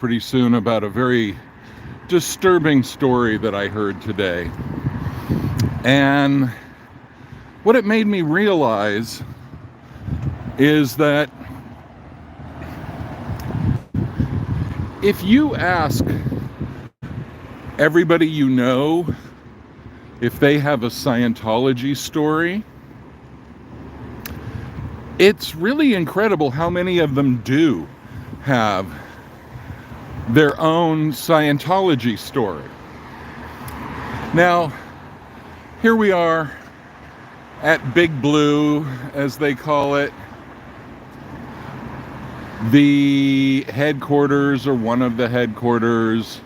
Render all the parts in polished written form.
pretty soon about a very disturbing story that I heard today. And what it made me realize is that if you ask everybody you know if they have a Scientology story, it's really incredible how many of them do have their own Scientology story. Now, here we are at Big Blue, as they call it, the headquarters or one of the headquarters.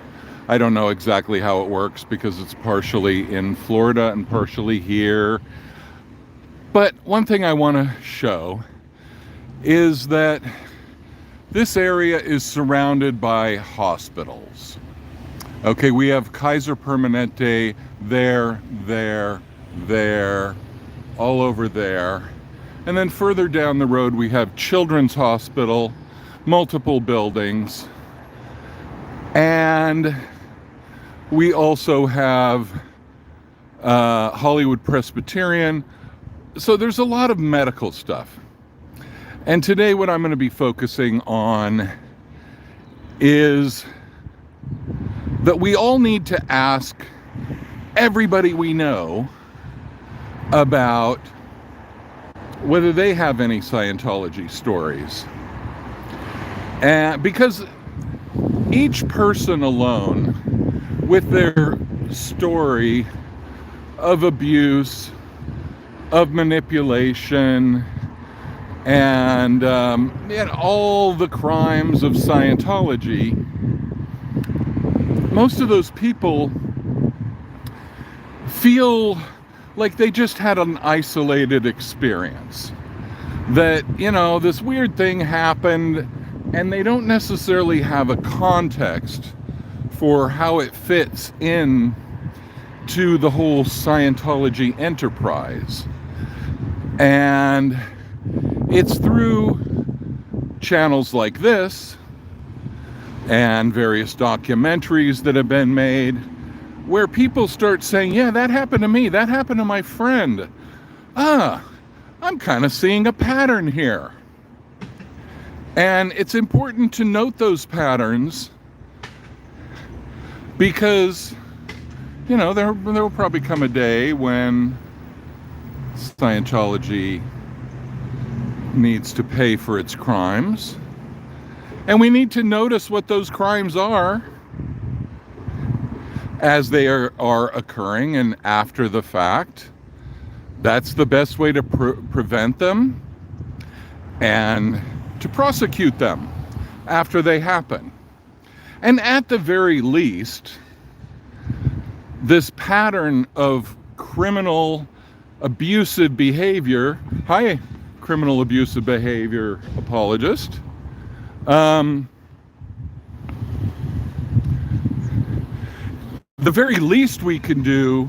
I don't know exactly how it works because it's partially in Florida and partially here. But one thing I want to show is that this area is surrounded by hospitals. Okay, we have Kaiser Permanente there, all over there. And then further down the road, we have Children's Hospital, multiple buildings. And we also have Hollywood Presbyterian. So there's a lot of medical stuff. And today what I'm going to be focusing on is that we all need to ask everybody we know about whether they have any Scientology stories. And because each person alone, with their story of abuse, of manipulation, and all the crimes of Scientology, most of those people feel like they just had an isolated experience. That, this weird thing happened, and they don't necessarily have a context for how it fits in to the whole Scientology enterprise. And it's through channels like this and various documentaries that have been made where people start saying, yeah, that happened to me, that happened to my friend. I'm kind of seeing a pattern here. And it's important to note those patterns because, there will probably come a day when Scientology needs to pay for its crimes. And we need to notice what those crimes are as they are occurring and after the fact. That's the best way to prevent them and to prosecute them after they happen. And at the very least, this pattern of criminal abusive behavior, hi, criminal abusive behavior apologist, the very least we can do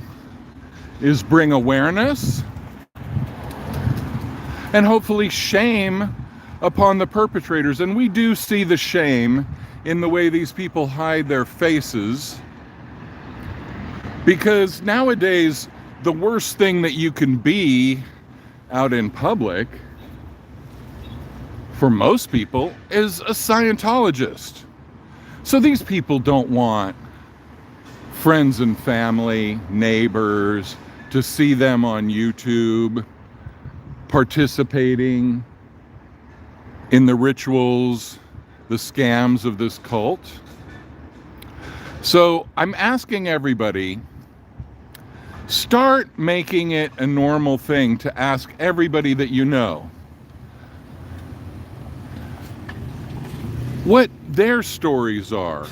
is bring awareness and hopefully shame upon the perpetrators. And we do see the shame in the way these people hide their faces, because nowadays the worst thing that you can be out in public for most people is a Scientologist. So these people don't want friends and family, neighbors, to see them on YouTube participating in the rituals, the scams of this cult. So I'm asking everybody, start making it a normal thing to ask everybody that you know what their stories are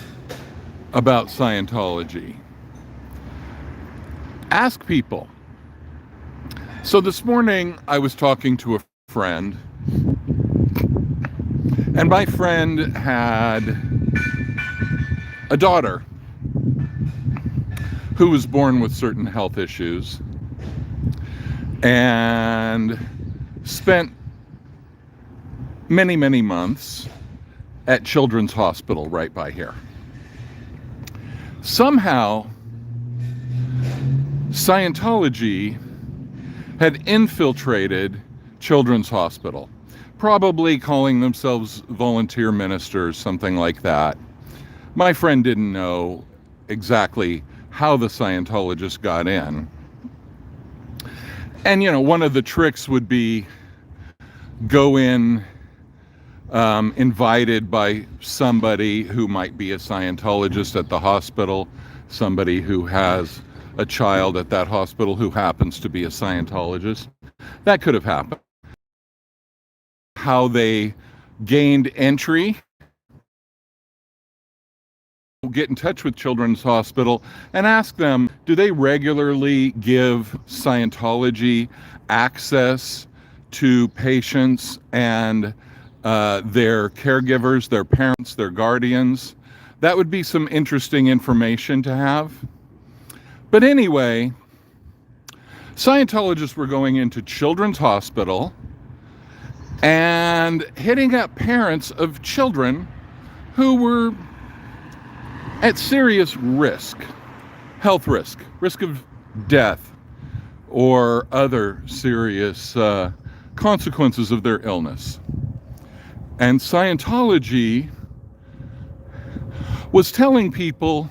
about Scientology. Ask people. So this morning I was talking to a friend, and my friend had a daughter who was born with certain health issues and spent many, many months at Children's Hospital right by here. Somehow, Scientology had infiltrated Children's Hospital, probably calling themselves volunteer ministers, something like that. My friend didn't know exactly how the Scientologists got in. And, one of the tricks would be go in invited by somebody who might be a Scientologist at the hospital, somebody who has a child at that hospital who happens to be a Scientologist. That could have happened. How they gained entry, get in touch with Children's Hospital and ask them, do they regularly give Scientology access to patients and their caregivers, their parents, their guardians? That would be some interesting information to have. But anyway, Scientologists were going into Children's Hospital and hitting up parents of children who were at serious risk, health risk of death, or other serious consequences of their illness. And Scientology was telling people,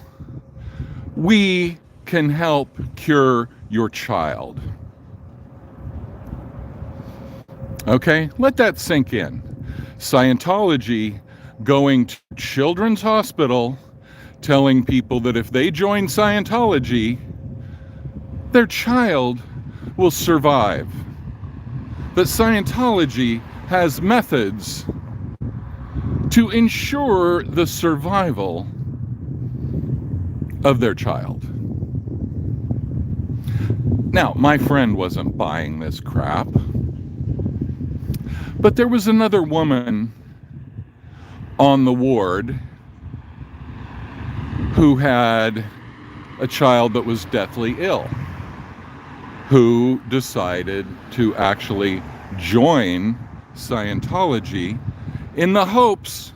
we can help cure your child. Okay, let that sink in. Scientology going to Children's Hospital, telling people that if they join Scientology, their child will survive. That Scientology has methods to ensure the survival of their child. Now, my friend wasn't buying this crap, but there was another woman on the ward who had a child that was deathly ill, who decided to actually join Scientology in the hopes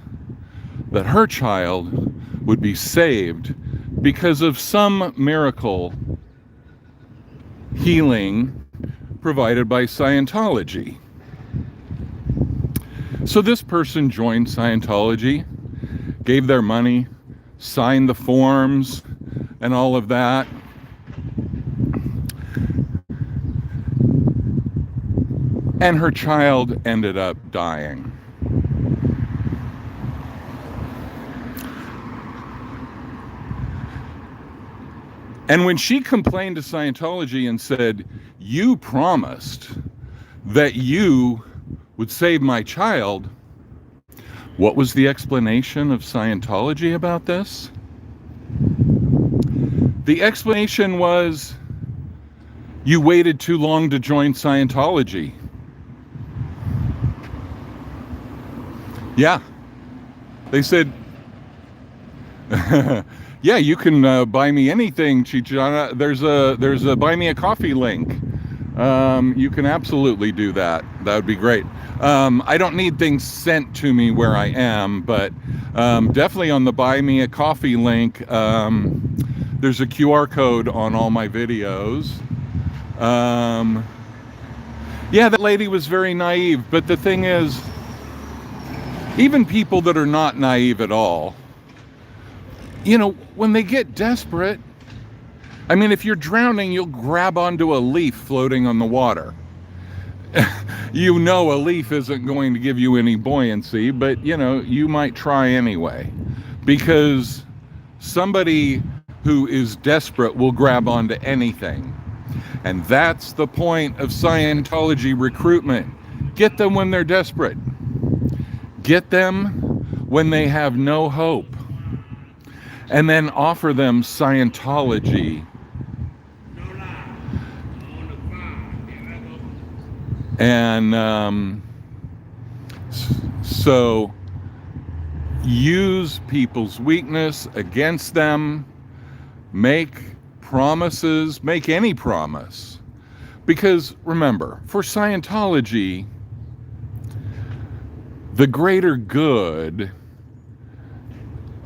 that her child would be saved because of some miracle healing provided by Scientology. So this person joined Scientology, gave their money, signed the forms, and all of that. And her child ended up dying. And when she complained to Scientology and said, you promised that you would save my child, what was the explanation of Scientology about this? The explanation was, you waited too long to join Scientology. Yeah. They said, yeah, you can buy me anything, Chichana. There's a buy me a coffee link. You can absolutely do that. That would be great. I don't need things sent to me where I am, but definitely on the buy me a coffee link, there's a QR code on all my videos. Yeah, that lady was very naive, but the thing is, even people that are not naive at all, when they get desperate, I mean, if you're drowning, you'll grab onto a leaf floating on the water. A leaf isn't going to give you any buoyancy, but, you might try anyway. Because somebody who is desperate will grab onto anything. And that's the point of Scientology recruitment. Get them when they're desperate. Get them when they have no hope. And then offer them Scientology. And so use people's weakness against them. Make promises. Make any promise. Because remember, for Scientology, the greater good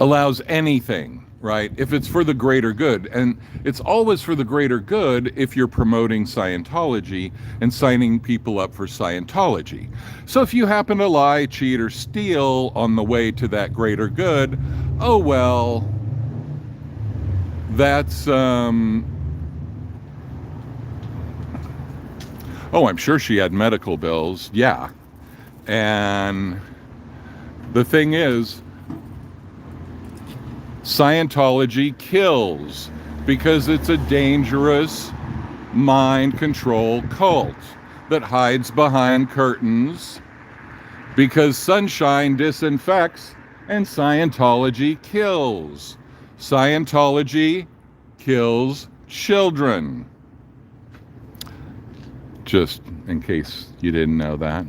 allows anything, right? If it's for the greater good. And it's always for the greater good if you're promoting Scientology and signing people up for Scientology. So if you happen to lie, cheat, or steal on the way to that greater good, oh well, that's, oh, I'm sure she had medical bills. Yeah. And the thing is, Scientology kills because it's a dangerous mind control cult that hides behind curtains because sunshine disinfects and Scientology kills. Scientology kills children. Just in case you didn't know that,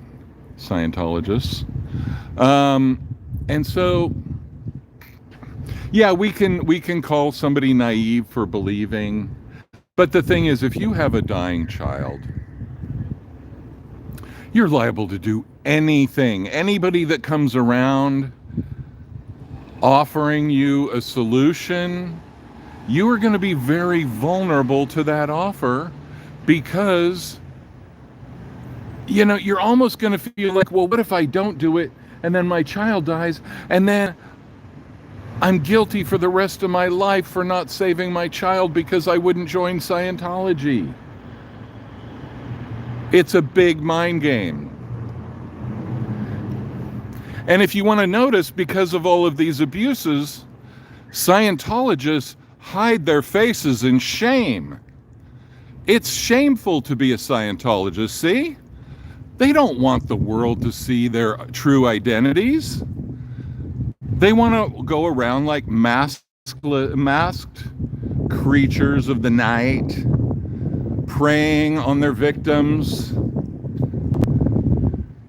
Scientologists. And so, yeah, we can call somebody naive for believing, but the thing is, if you have a dying child, you're liable to do anything. Anybody that comes around offering you a solution, you are going to be very vulnerable to that offer because, you know, you're almost going to feel like, well, what if I don't do it and then my child dies and then I'm guilty for the rest of my life for not saving my child because I wouldn't join Scientology. It's a big mind game. And if you want to notice, because of all of these abuses, Scientologists hide their faces in shame. It's shameful to be a Scientologist, see? They don't want the world to see their true identities. They want to go around like masked creatures of the night, preying on their victims,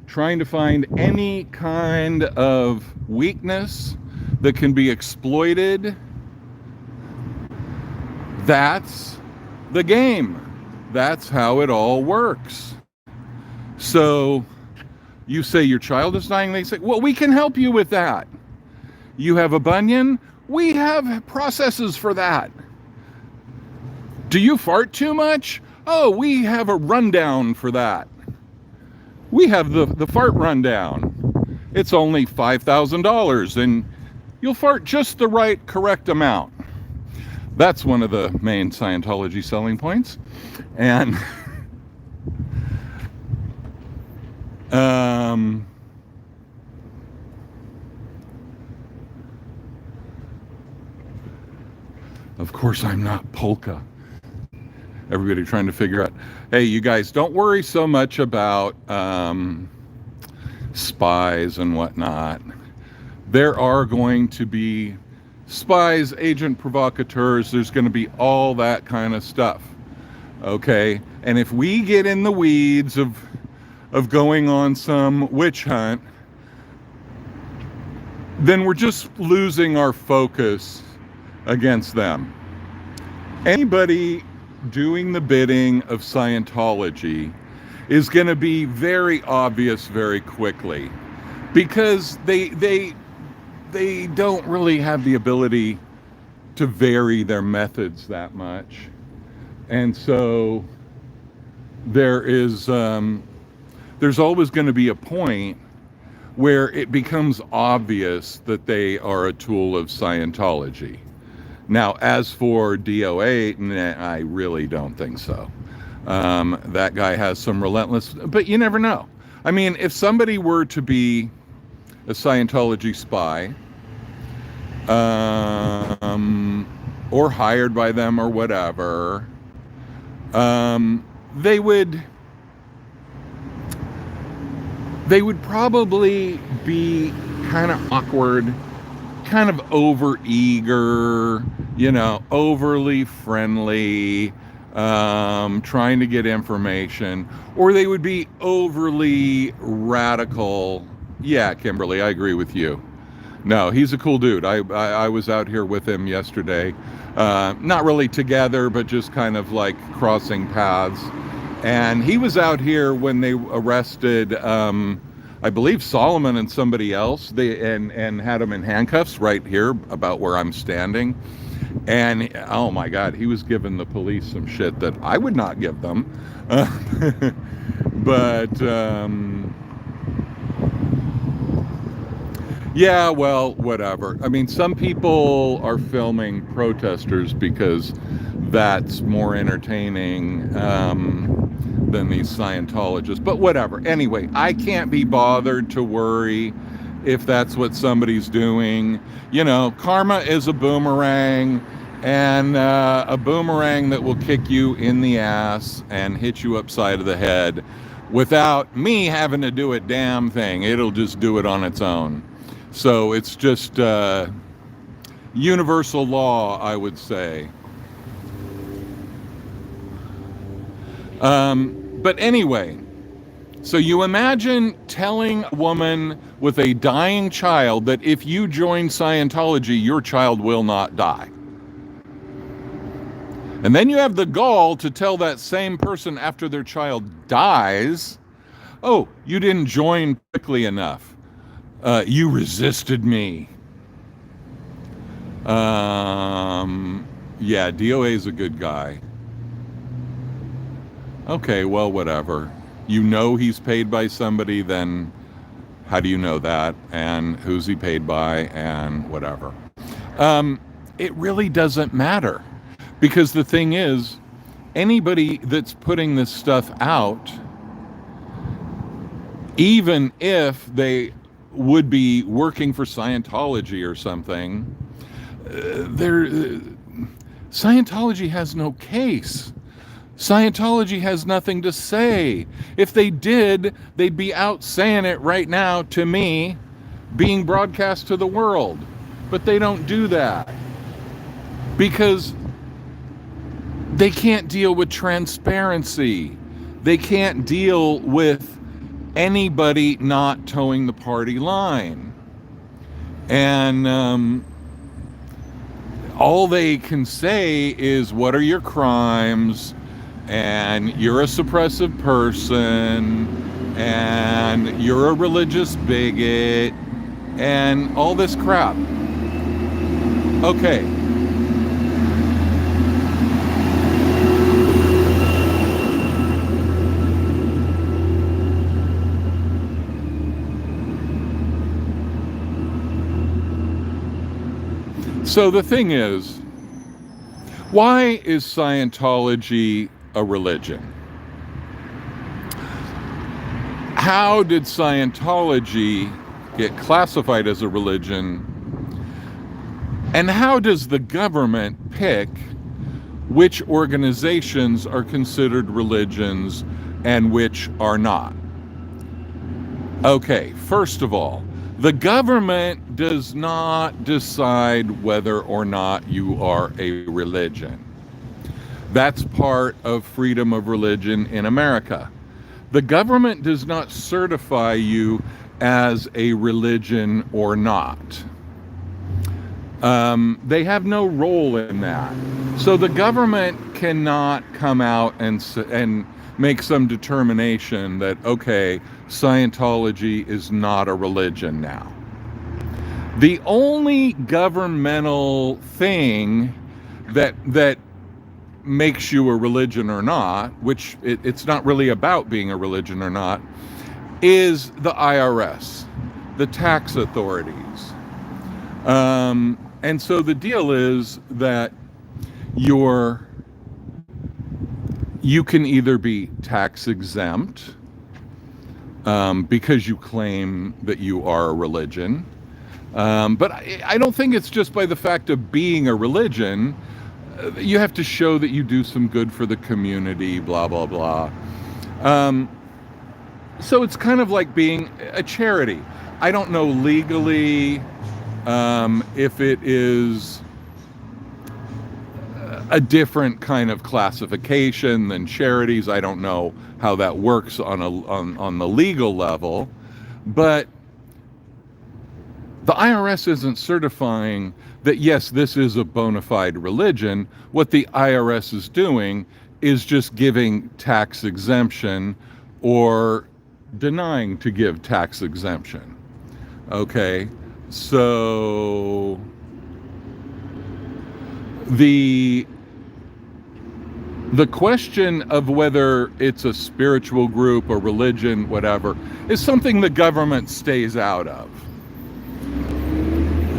trying to find any kind of weakness that can be exploited. That's the game. That's how it all works. So you say your child is dying, they say, well, we can help you with that. You have a bunion? We have processes for that. Do you fart too much? Oh, we have a rundown for that. We have the fart rundown. It's only $5,000 and you'll fart just the right correct amount. That's one of the main Scientology selling points. And of course, I'm not polka. Everybody trying to figure out, hey, you guys, don't worry so much about spies and whatnot. There are going to be spies, agent provocateurs. There's going to be all that kind of stuff. Okay? And if we get in the weeds of going on some witch hunt, then we're just losing our focus against them. Anybody doing the bidding of Scientology is going to be very obvious very quickly because they don't really have the ability to vary their methods that much. And so there's always going to be a point where it becomes obvious that they are a tool of Scientology. Now, as for Do8, I really don't think so. That guy has some relentless, but you never know. I mean, if somebody were to be a Scientology spy, or hired by them or whatever, they would probably be kind of awkward, kind of over-eager, overly friendly, trying to get information, or they would be overly radical. Yeah, Kimberly, I agree with you. No, he's a cool dude. I was out here with him yesterday. Not really together, but just kind of like crossing paths. And he was out here when they arrested I believe Solomon and somebody else, and had them in handcuffs right here about where I'm standing. And oh my God, he was giving the police some shit that I would not give them. But yeah, well, whatever. I mean, some people are filming protesters because that's more entertaining than these Scientologists. But whatever. Anyway, I can't be bothered to worry if that's what somebody's doing. You know, karma is a boomerang, and a boomerang that will kick you in the ass and hit you upside of the head without me having to do a damn thing. It'll just do it on its own. So it's just universal law, I would say. But anyway, so you imagine telling a woman with a dying child that if you join Scientology, your child will not die. And then you have the gall to tell that same person after their child dies, oh, you didn't join quickly enough. You resisted me. Yeah, DOA is a good guy. Okay, well, whatever. You know he's paid by somebody, then how do you know that? And who's he paid by? And whatever. It really doesn't matter. Because the thing is, anybody that's putting this stuff out, even if they would be working for Scientology or something, Scientology has no case. Scientology has nothing to say. If they did, they'd be out saying it right now to me, being broadcast to the world. But they don't do that because they can't deal with transparency. They can't deal with anybody not towing the party line. And all they can say is, what are your crimes? And you're a suppressive person, and you're a religious bigot, and all this crap. Okay. So the thing is, why is Scientology a religion? How did Scientology get classified as a religion? And how does the government pick which organizations are considered religions and which are not? Okay, first of all, the government does not decide whether or not you are a religion. That's part of freedom of religion in America. The government does not certify you as a religion or not. They have no role in that. So the government cannot come out and make some determination that, okay, Scientology is not a religion now. The only governmental thing that makes you a religion or not, which it's not really about being a religion or not, is the IRS, the tax authorities. And so the deal is that you can either be tax exempt because you claim that you are a religion. But I don't think it's just by the fact of being a religion. You have to show that you do some good for the community, blah, blah, blah. So it's kind of like being a charity. I don't know legally if it is a different kind of classification than charities. I don't know how that works on the legal level, but the IRS isn't certifying that, yes, this is a bona fide religion. What the IRS is doing is just giving tax exemption or denying to give tax exemption. Okay, so the question of whether it's a spiritual group, a religion, whatever, is something the government stays out of.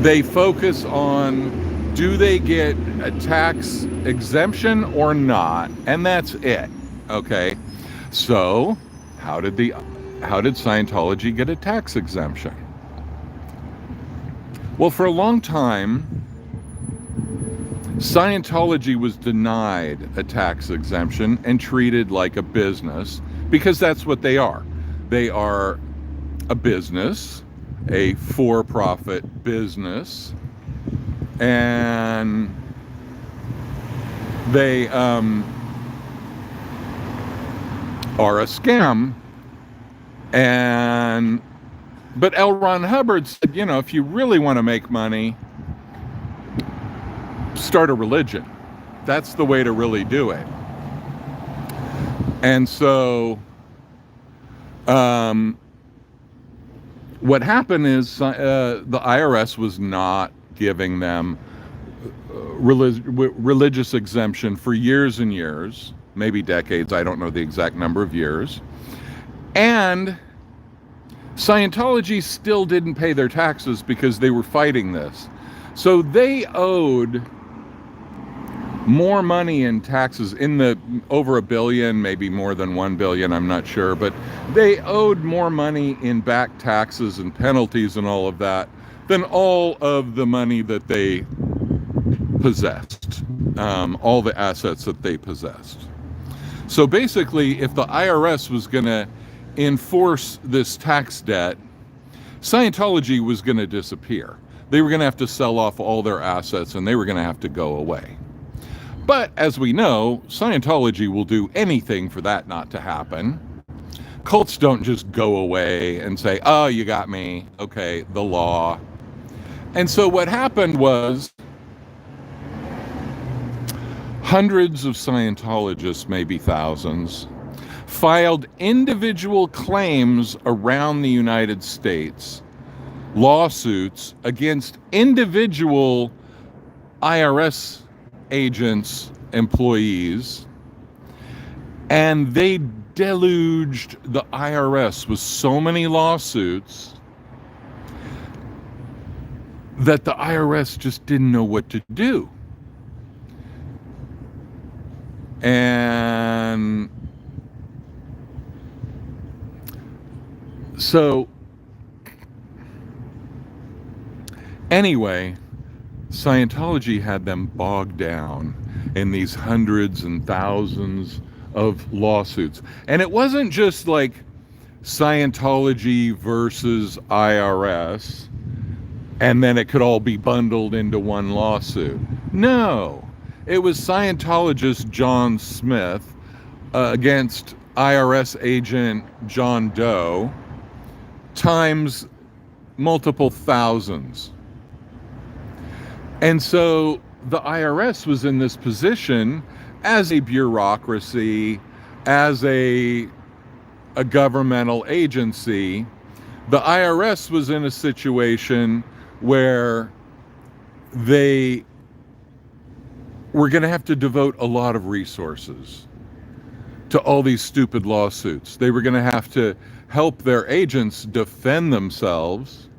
They focus on, do they get a tax exemption or not? And that's it. Okay, so how did Scientology get a tax exemption? Well, for a long time, Scientology was denied a tax exemption and treated like a business, because that's what they are. They are a business, a for-profit business, and they are a scam. But L. Ron Hubbard said, you know, if you really want to make money, start a religion. That's the way to really do it. And so what happened is the IRS was not giving them religious exemption for years and years, maybe decades. I don't know the exact number of years. And Scientology still didn't pay their taxes because they were fighting this. So they owed more money in taxes, in the over $1 billion, maybe more than $1 billion, I'm not sure, but they owed more money in back taxes and penalties and all of that than all of the money that they possessed, all the assets that they possessed. So basically, if the IRS was going to enforce this tax debt, Scientology was going to disappear. They were going to have to sell off all their assets, and they were going to have to go away. But as we know, Scientology will do anything for that not to happen. Cults don't just go away and say, oh, you got me, okay, the law. And so what happened was, hundreds of Scientologists, maybe thousands, filed individual claims around the United States, lawsuits against individual IRS agents, employees, and they deluged the IRS with so many lawsuits that the IRS just didn't know what to do. And so, anyway, Scientology had them bogged down in these hundreds and thousands of lawsuits. And it wasn't just like Scientology versus IRS, and then it could all be bundled into one lawsuit. No, it was Scientologist John Smith against IRS agent John Doe times multiple thousands. And so the IRS was in this position as a bureaucracy, as a governmental agency. The IRS was in a situation where they were going to have to devote a lot of resources to all these stupid lawsuits. They were going to have to help their agents defend themselves.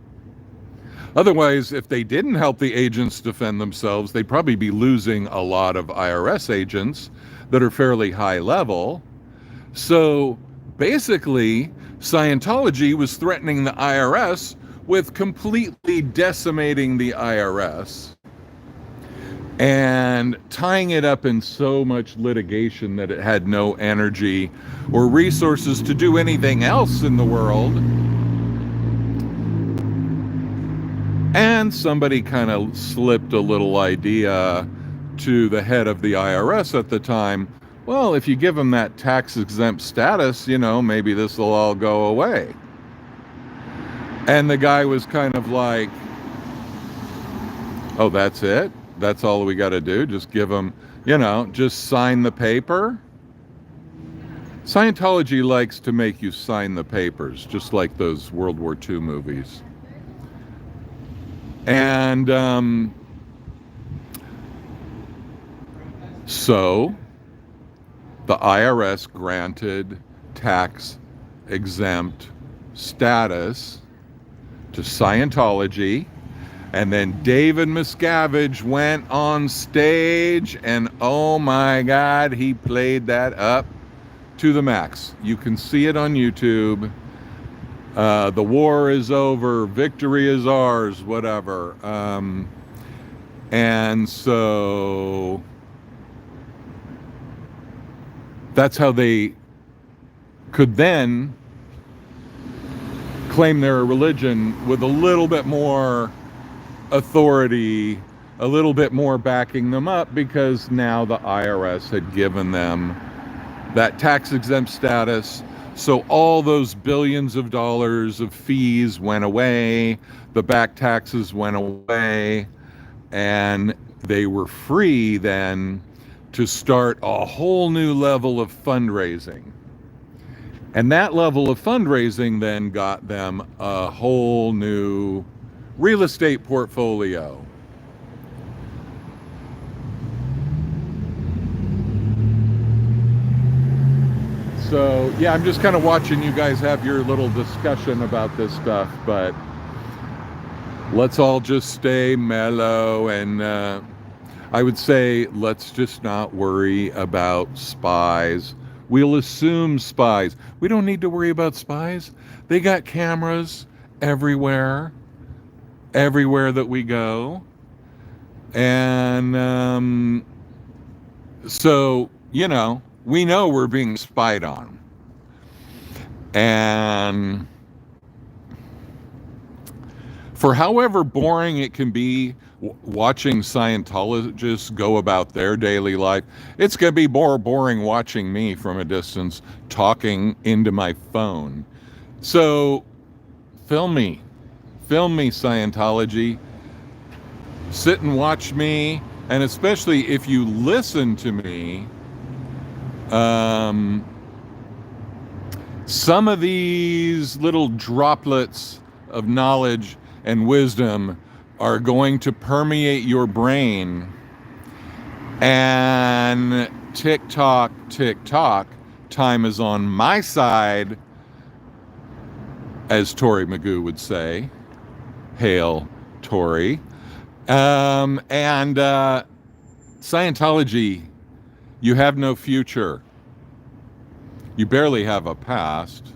Otherwise, if they didn't help the agents defend themselves, they'd probably be losing a lot of IRS agents that are fairly high level. So basically, Scientology was threatening the IRS with completely decimating the IRS and tying it up in so much litigation that it had no energy or resources to do anything else in the world. And somebody kind of slipped a little idea to the head of the IRS at the time. Well, if you give them that tax exempt status, you know, maybe this will all go away. And the guy was kind of like, oh, that's it? That's all we got to do? Just give them, you know, just sign the paper? Scientology likes to make you sign the papers, just like those World War II movies. And so the IRS granted tax exempt status to Scientology, and then Davey Mismanige went on stage, and oh my God, he played that up to the max. You can see it on YouTube. The war is over, victory is ours, whatever. And so that's how they could then claim they're a religion with a little bit more authority, a little bit more backing them up, because now the IRS had given them that tax exempt status. So all those billions of dollars of fees went away, the back taxes went away, and they were free then to start a whole new level of fundraising. And that level of fundraising then got them a whole new real estate portfolio. So, yeah, I'm just kind of watching you guys have your little discussion about this stuff, but let's all just stay mellow, and I would say let's just not worry about spies. We'll assume spies. We don't need to worry about spies. They got cameras everywhere that we go. And so, you know, we know we're being spied on. And for however boring it can be watching Scientologists go about their daily life, it's going to be more boring watching me from a distance talking into my phone. So film me, Scientology. Sit and watch me, and especially if you listen to me, some of these little droplets of knowledge and wisdom are going to permeate your brain, and tick tock, time is on my side, as Tori Magoo would say. Hail, Tori. And Scientology, you have no future. You barely have a past.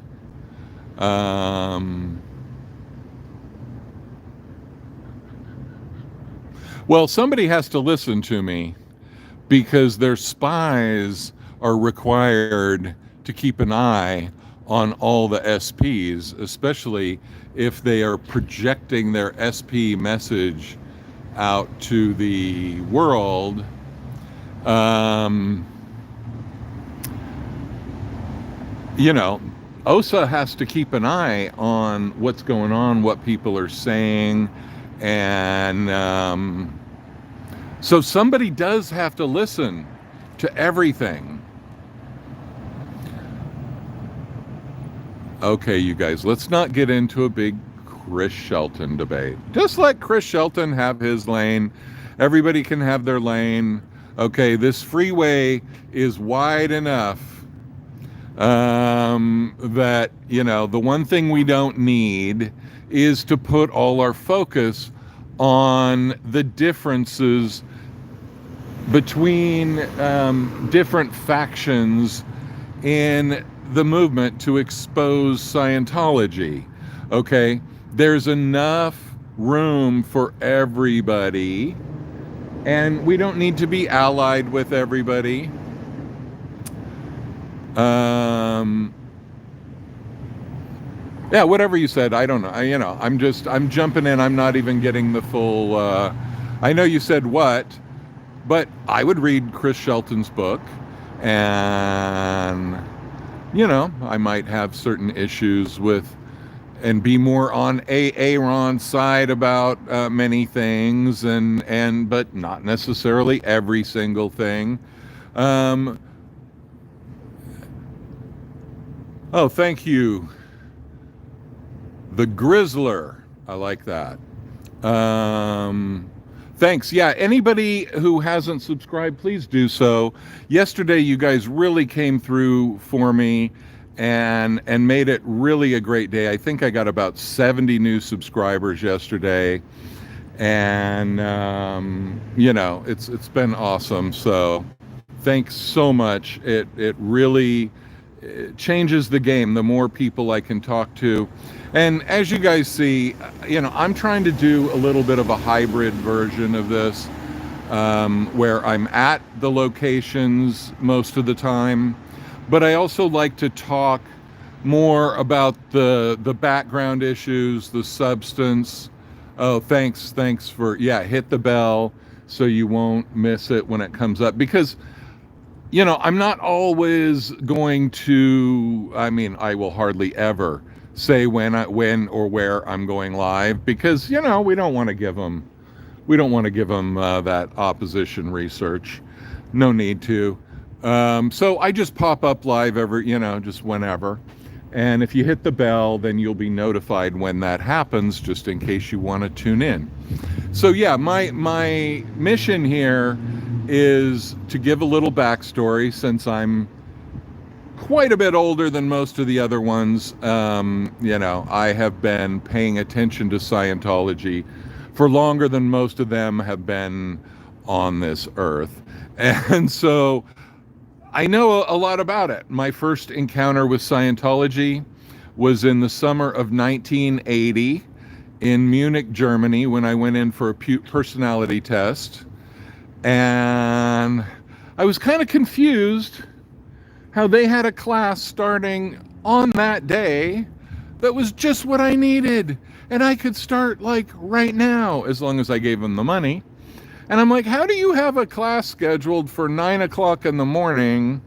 Well, somebody has to listen to me, because their spies are required to keep an eye on all the SPs, especially if they are projecting their SP message out to the world. You know, OSA has to keep an eye on what's going on, what people are saying, and so somebody does have to listen to everything. Okay, you guys, let's not get into a big Chris Shelton debate. Just let Chris Shelton have his lane. Everybody can have their lane. Okay, this freeway is wide enough that, you know, the one thing we don't need is to put all our focus on the differences between different factions in the movement to expose Scientology. Okay, there's enough room for everybody, and we don't need to be allied with everybody. Yeah, whatever you said, I don't know. I'm jumping in. I'm not even getting the full, I know you said what, but I would read Chris Shelton's book, and, you know, I might have certain issues with, and be more on Aaron's side about many things, but not necessarily every single thing. Oh, thank you. The Grizzler. I like that. Thanks. Yeah, anybody who hasn't subscribed, please do so. Yesterday, you guys really came through for me and made it really a great day. I think I got about 70 new subscribers yesterday, and it's been awesome. So, thanks so much. It really changes the game. The more people I can talk to. And as you guys see, I'm trying to do a little bit of a hybrid version of this, where I'm at the locations most of the time, but I also like to talk more about the background issues, the substance. Oh, thanks for, hit the bell so you won't miss it when it comes up, because I'm not always going to, I will hardly ever say when or where I'm going live, because, we don't want to give them that opposition research. No need to. So I just pop up live just whenever. And if you hit the bell, then you'll be notified when that happens, just in case you want to tune in. So yeah, my mission here is to give a little backstory, since I'm quite a bit older than most of the other ones. I have been paying attention to Scientology for longer than most of them have been on this earth. And so I know a lot about it. My first encounter with Scientology was in the summer of 1980 in Munich, Germany, when I went in for a personality test. And I was kind of confused how they had a class starting on that day that was just what I needed. And I could start like right now, as long as I gave them the money. And I'm like, how do you have a class scheduled for 9 o'clock in the morning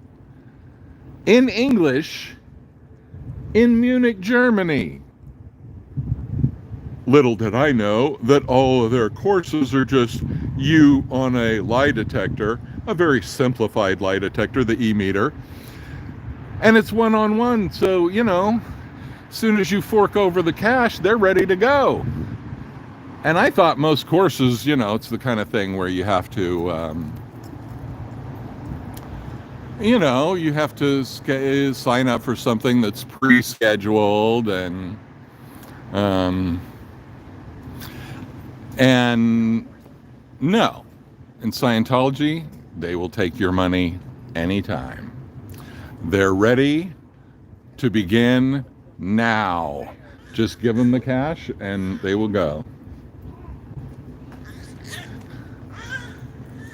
in English in Munich, Germany? Little did I know that all of their courses are just you on a lie detector, a very simplified lie detector, the E-meter. And it's one-on-one, so, as soon as you fork over the cash, they're ready to go. And I thought most courses, it's the kind of thing where you have to, you have to sign up for something that's pre-scheduled, and no. In Scientology, they will take your money anytime. They're ready to begin now. Just give them the cash and they will go.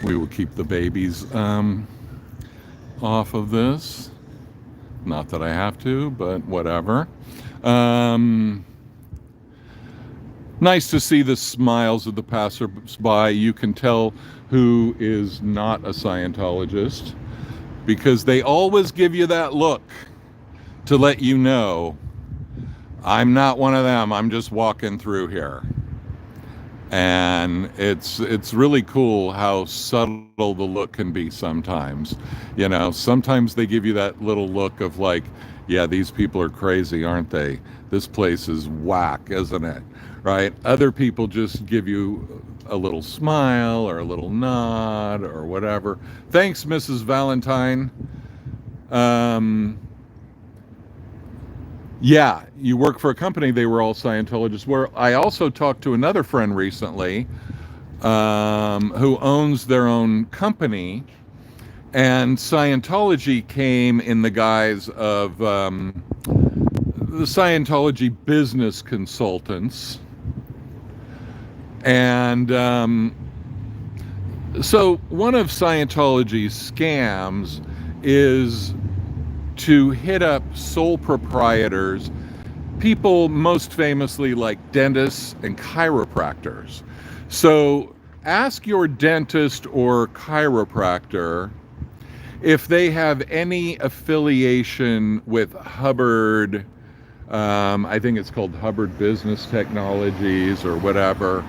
We will keep the babies off of this. Not that I have to, but whatever. Nice to see the smiles of the passersby. You can tell who is not a Scientologist, because they always give you that look to let you know, I'm not one of them, I'm just walking through here. And it's really cool how subtle the look can be sometimes. Sometimes they give you that little look of like, yeah, these people are crazy, aren't they? This place is whack, isn't it? Right? Other people just give you a little smile or a little nod or whatever. Thanks, Mrs. Valentine. Yeah, you work for a company, they were all Scientologists. Where I also talked to another friend recently who owns their own company, and Scientology came in the guise of the Scientology business consultants. And so one of Scientology's scams is to hit up sole proprietors, people most famously like dentists and chiropractors. So ask your dentist or chiropractor if they have any affiliation with Hubbard, I think it's called Hubbard Business Technologies or whatever.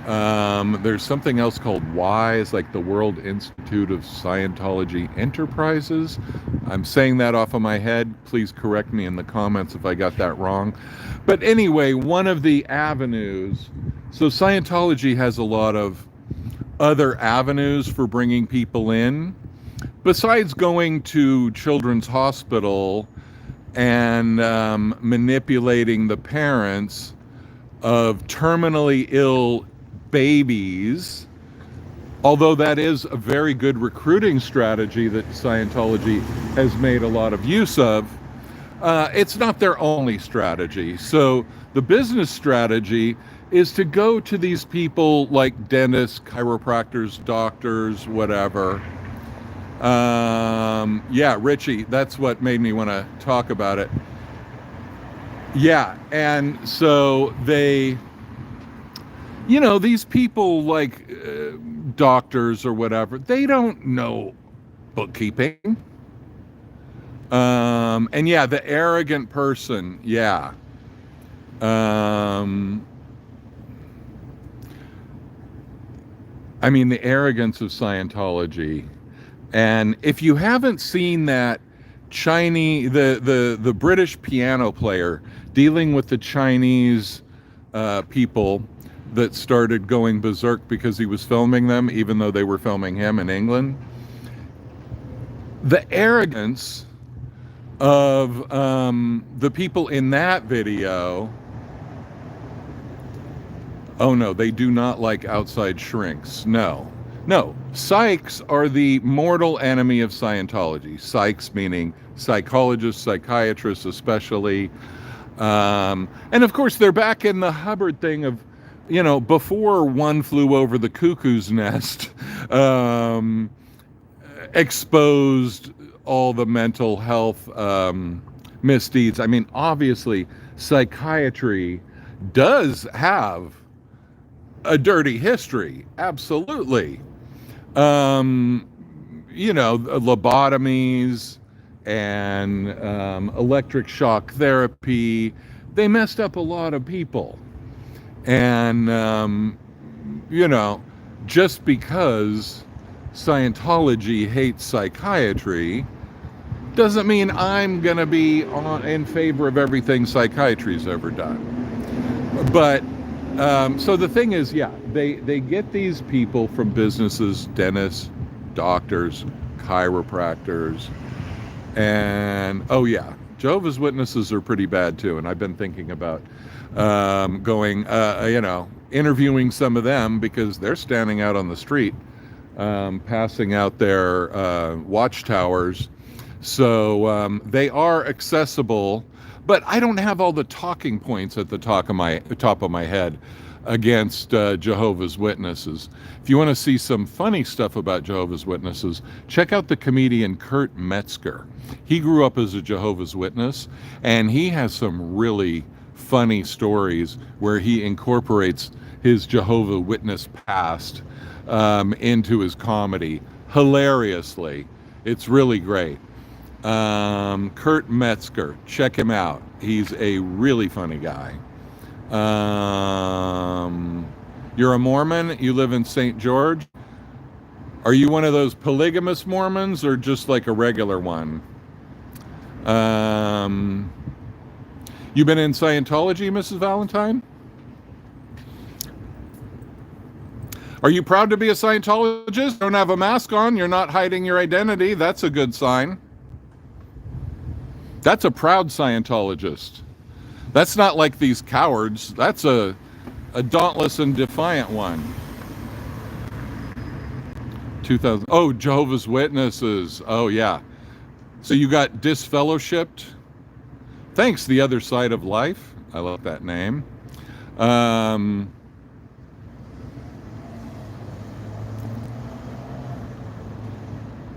There's something else called WISE, like the World Institute of Scientology Enterprises. I'm saying that off of my head. Please correct me in the comments if I got that wrong. But anyway, one of the avenues, so Scientology has a lot of other avenues for bringing people in. Besides going to Children's Hospital and manipulating the parents of terminally ill babies, although that is a very good recruiting strategy that Scientology has made a lot of use of, it's not their only strategy. So the business strategy is to go to these people like dentists, chiropractors, doctors, whatever. Yeah, Richie, that's what made me want to talk about it. Yeah, and so they, these people like doctors or whatever, they don't know bookkeeping. And yeah, the arrogant person, yeah. I mean, the arrogance of Scientology. And if you haven't seen that Chinese, the British piano player dealing with the Chinese people that started going berserk because he was filming them, even though they were filming him in England, the arrogance of the people in that video. Oh no, they do not like outside shrinks. No, psychs are the mortal enemy of Scientology. Psychs meaning psychologists, psychiatrists especially. And of course they're back in the Hubbard thing of, before One Flew Over the Cuckoo's Nest exposed all the mental health misdeeds. I mean, obviously psychiatry does have a dirty history, absolutely. Lobotomies and electric shock therapy, they messed up a lot of people. And, just because Scientology hates psychiatry doesn't mean I'm going to be in favor of everything psychiatry's ever done. But so the thing is, yeah, they get these people from businesses, dentists, doctors, chiropractors, and oh yeah, Jehovah's Witnesses are pretty bad too. And I've been thinking about interviewing some of them because they're standing out on the street, passing out their watchtowers. So they are accessible. But I don't have all the talking points at the top of my head against Jehovah's Witnesses. If you want to see some funny stuff about Jehovah's Witnesses, check out the comedian Kurt Metzger. He grew up as a Jehovah's Witness, and he has some really funny stories where he incorporates his Jehovah's Witness past into his comedy hilariously. It's really great. Kurt Metzger, check him out. He's a really funny guy. You're a Mormon, you live in St. George. Are you one of those polygamous Mormons or just like a regular one? You been in Scientology, Mrs. Valentine? Are you proud to be a Scientologist? Don't have a mask on, you're not hiding your identity. That's a good sign. That's a proud Scientologist. That's not like these cowards. That's a dauntless and defiant one. 2000. Oh, Jehovah's Witnesses. Oh, yeah. So you got disfellowshipped? Thanks, The Other Side of Life. I love that name.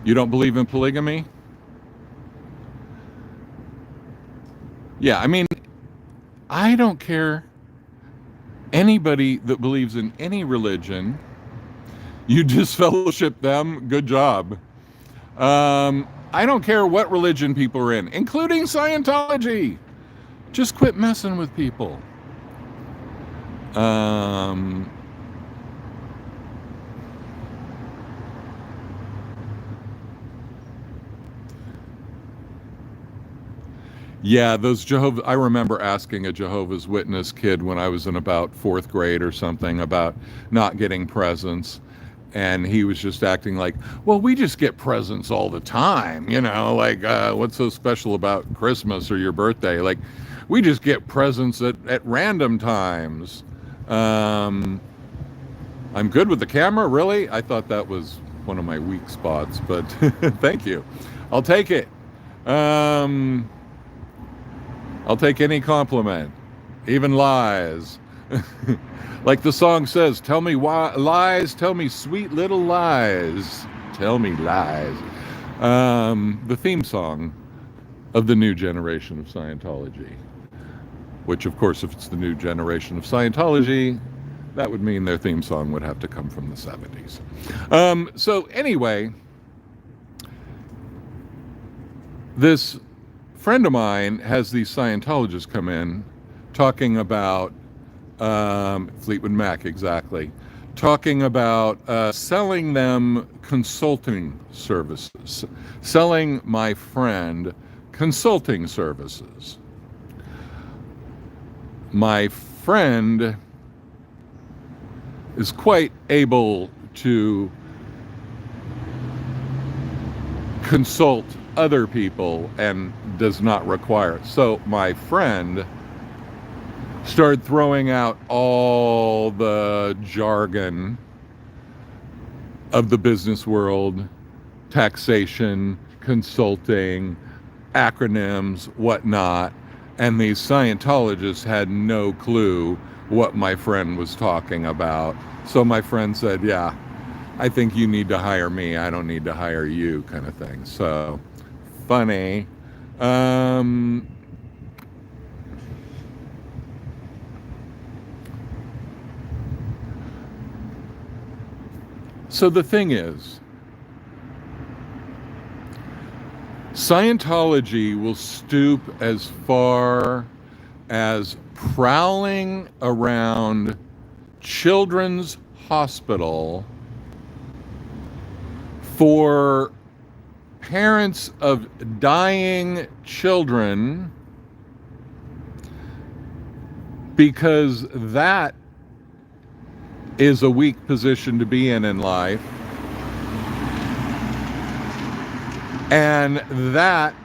You don't believe in polygamy? Yeah, I mean, I don't care. Anybody that believes in any religion, you disfellowship them, good job. I don't care what religion people are in, including Scientology. Just quit messing with people. Yeah, those Jehovah. I remember asking a Jehovah's Witness kid when I was in about fourth grade or something about not getting presents, and he was just acting like, "Well, we just get presents all the time, like what's so special about Christmas or your birthday? Like, we just get presents at random times." I'm good with the camera, really? I thought that was one of my weak spots, but thank you. I'll take it. Um, I'll take any compliment, even lies. Like the song says, tell me lies, tell me sweet little lies. Tell me lies. The theme song of the new generation of Scientology. Which, of course, if it's the new generation of Scientology, that would mean their theme song would have to come from the 70s. So anyway, this friend of mine has these Scientologists come in talking about Fleetwood Mac, exactly, talking about selling them consulting services, selling my friend consulting services. My friend is quite able to consult other people and does not require it. So my friend started throwing out all the jargon of the business world, taxation, consulting, acronyms, whatnot, and these Scientologists had no clue what my friend was talking about. So my friend said, yeah, I think you need to hire me. I don't need to hire you, kind of thing. So funny. So the thing is, Scientology will stoop as far as prowling around children's hospital for parents of dying children, because that is a weak position to be in life. And that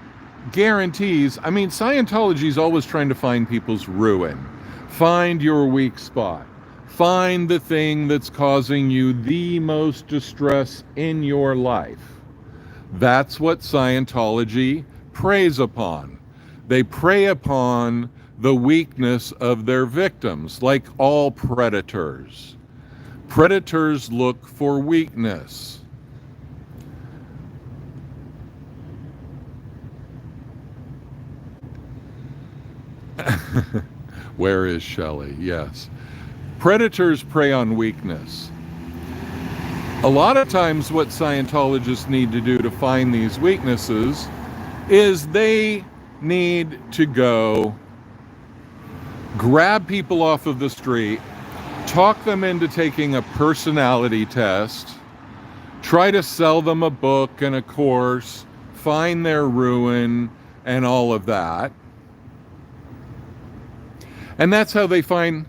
guarantees, Scientology is always trying to find people's ruin. Find your weak spot. Find the thing that's causing you the most distress in your life. That's what Scientology preys upon. They prey upon the weakness of their victims, like all predators. Predators look for weakness. Where is Shelley? Yes. Predators prey on weakness. A lot of times what Scientologists need to do to find these weaknesses is they need to go grab people off of the street, talk them into taking a personality test, try to sell them a book and a course, find their ruin, and all of that. And that's how they find,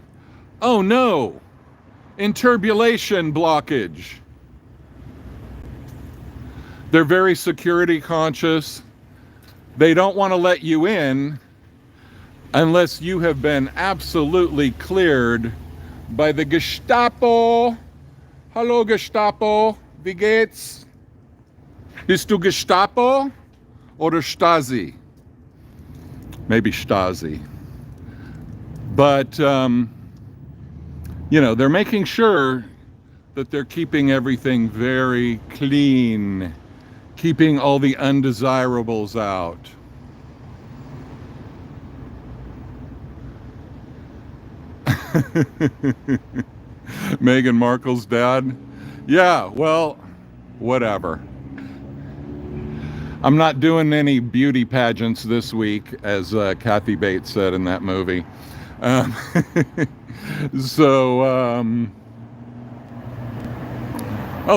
oh no, interbulation blockage. They're very security conscious. They don't want to let you in unless you have been absolutely cleared by the Gestapo. Hallo Gestapo, wie geht's? Bist du Gestapo oder Stasi? Maybe Stasi. But, they're making sure that they're keeping everything very clean, keeping all the undesirables out. Meghan Markle's dad? Yeah, well, whatever. I'm not doing any beauty pageants this week, as Kathy Bates said in that movie. Oh,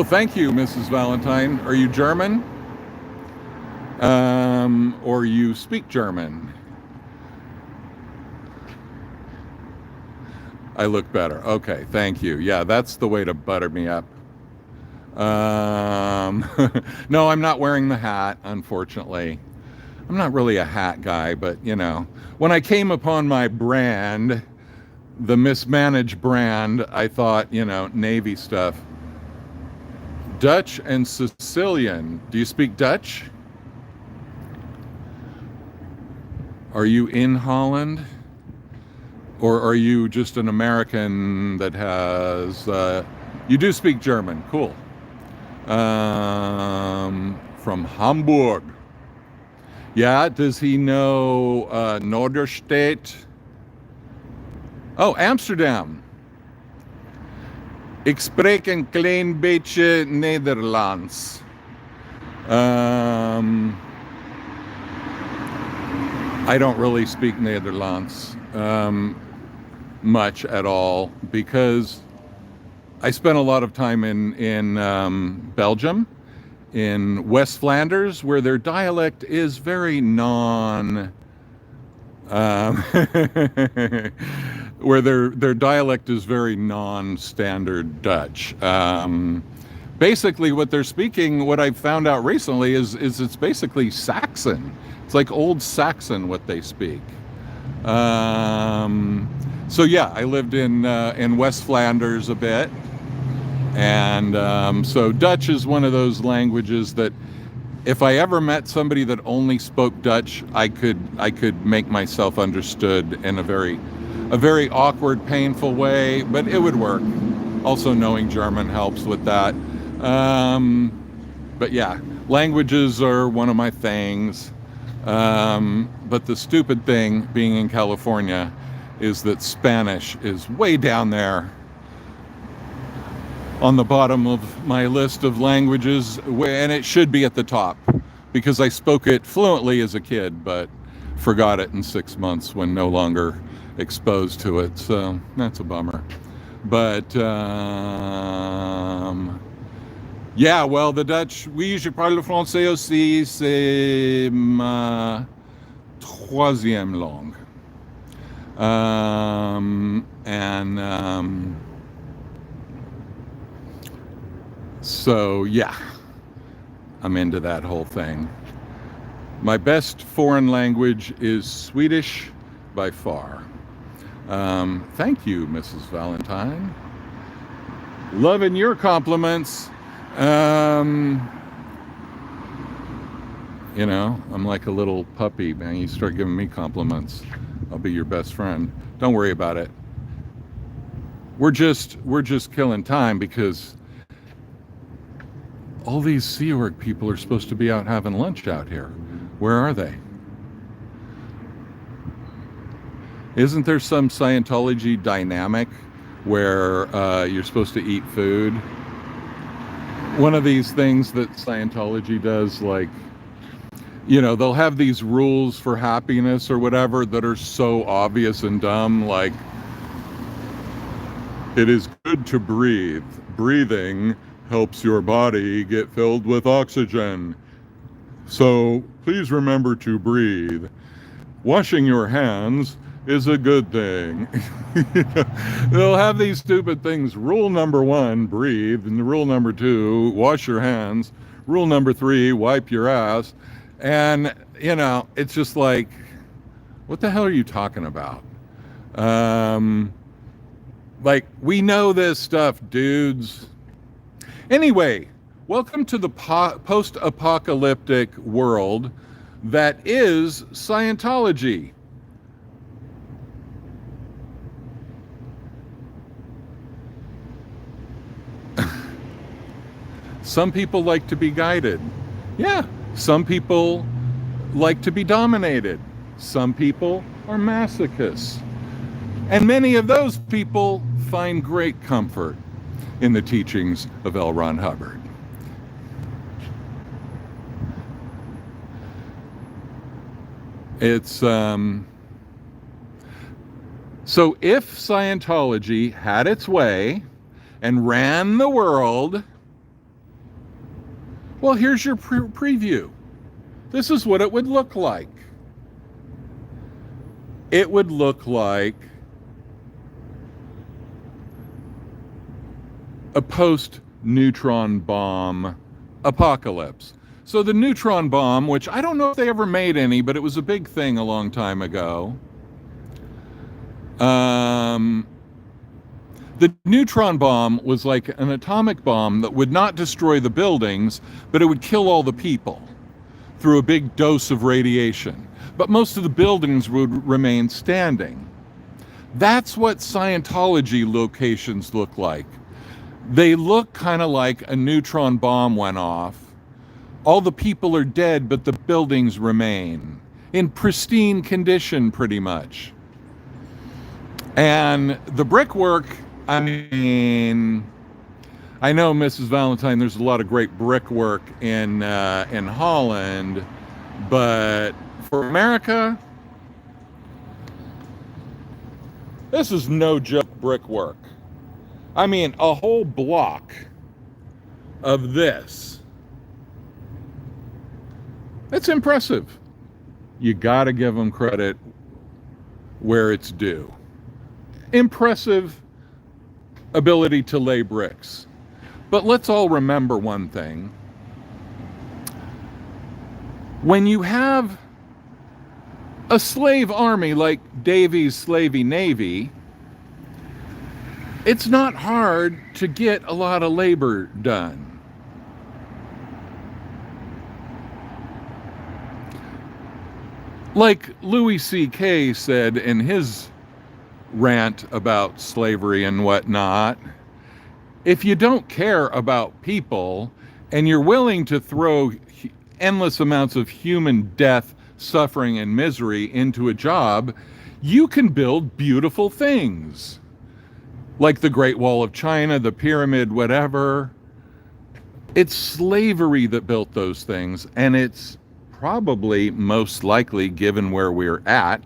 thank you, Mrs. Valentine. Are you German? Or you speak German? I look better. Okay, thank you. Yeah, that's the way to butter me up. No, I'm not wearing the hat, unfortunately. I'm not really a hat guy, but you know, when I came upon my brand, the Mismanige brand, I thought, you know, Navy stuff. Dutch and Sicilian. Do you speak Dutch? Are you in Holland? Or are you just an American that has... you do speak German. Cool. From Hamburg. Yeah, does he know Norderstedt? Oh, Amsterdam. Ik spreek een klein beetje Nederlands. I don't really speak Nederlands much at all because I spent a lot of time in Belgium, in West Flanders, where their dialect is very where their dialect is very non-standard Dutch. Basically, what they're speaking, what I've found out recently, is it's basically Saxon. It's like old Saxon what they speak. So yeah, I lived in West Flanders a bit, and so Dutch is one of those languages that if I ever met somebody that only spoke Dutch, I could make myself understood in a very awkward, painful way, but it would work. Also, knowing German helps with that. But yeah, languages are one of my things. But the stupid thing being in California is that Spanish is way down there on the bottom of my list of languages, and it should be at the top because I spoke it fluently as a kid, but forgot it in 6 months when no longer exposed to it. So that's a bummer. But yeah, well, the Dutch, oui, je parle le français aussi, c'est ma troisième langue. So yeah, I'm into that whole thing. My best foreign language is Swedish by far. Thank you, Mrs. Valentine. Loving your compliments. You know, I'm like a little puppy, man. You start giving me compliments, I'll be your best friend. Don't worry about it. We're just killing time because all these Sea Org people are supposed to be out having lunch out here. Where are they? Isn't there some Scientology dynamic where you're supposed to eat food? One of these things that Scientology does, like, you know, they'll have these rules for happiness or whatever that are so obvious and dumb, like, it is good to breathe. Breathing helps your body get filled with oxygen. So please remember to breathe. Washing your hands is a good thing. They'll have these stupid things. Rule number 1, breathe. And rule number 2, wash your hands. Rule number 3, wipe your ass. And, you know, it's just like, what the hell are you talking about? Like, we know this stuff, dudes. Anyway, welcome to the post-apocalyptic world that is Scientology. Some people like to be guided. Yeah, some people like to be dominated. Some people are masochists. And many of those people find great comfort in the teachings of L. Ron Hubbard. It's, so if Scientology had its way and ran the world, well, here's your preview. This is what it would look like. It would look like a post-neutron bomb apocalypse. So the neutron bomb, which I don't know if they ever made any, but it was a big thing a long time ago. The neutron bomb was like an atomic bomb that would not destroy the buildings, but it would kill all the people through a big dose of radiation. But most of the buildings would remain standing. That's what Scientology locations look like. They look kind of like a neutron bomb went off. All the people are dead, but the buildings remain in pristine condition, pretty much. And the brickwork, I mean, I know, Mrs. Valentine, there's a lot of great brickwork in Holland, but for America, this is no joke brickwork. I mean, a whole block of this. It's impressive. You gotta give them credit where it's due. Impressive ability to lay bricks. But let's all remember one thing. When you have a slave army like Daveys Slavey Navy, it's not hard to get a lot of labor done. Like Louis C.K. said in his rant about slavery and whatnot, if you don't care about people and you're willing to throw endless amounts of human death, suffering, and misery into a job, you can build beautiful things. Like the Great Wall of China, the pyramid, whatever. It's slavery that built those things, and it's probably most likely, given where we're at,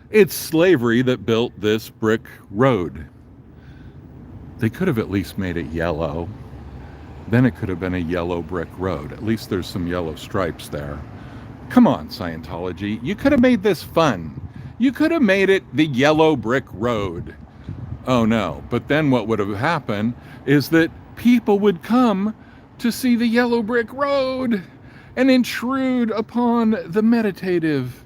it's slavery that built this brick road. They could have at least made it yellow. Then it could have been a yellow brick road. At least there's some yellow stripes there. Come on, Scientology. You could have made this fun. You could have made it the yellow brick road. Oh no. But then what would have happened is that people would come to see the yellow brick road and intrude upon the meditative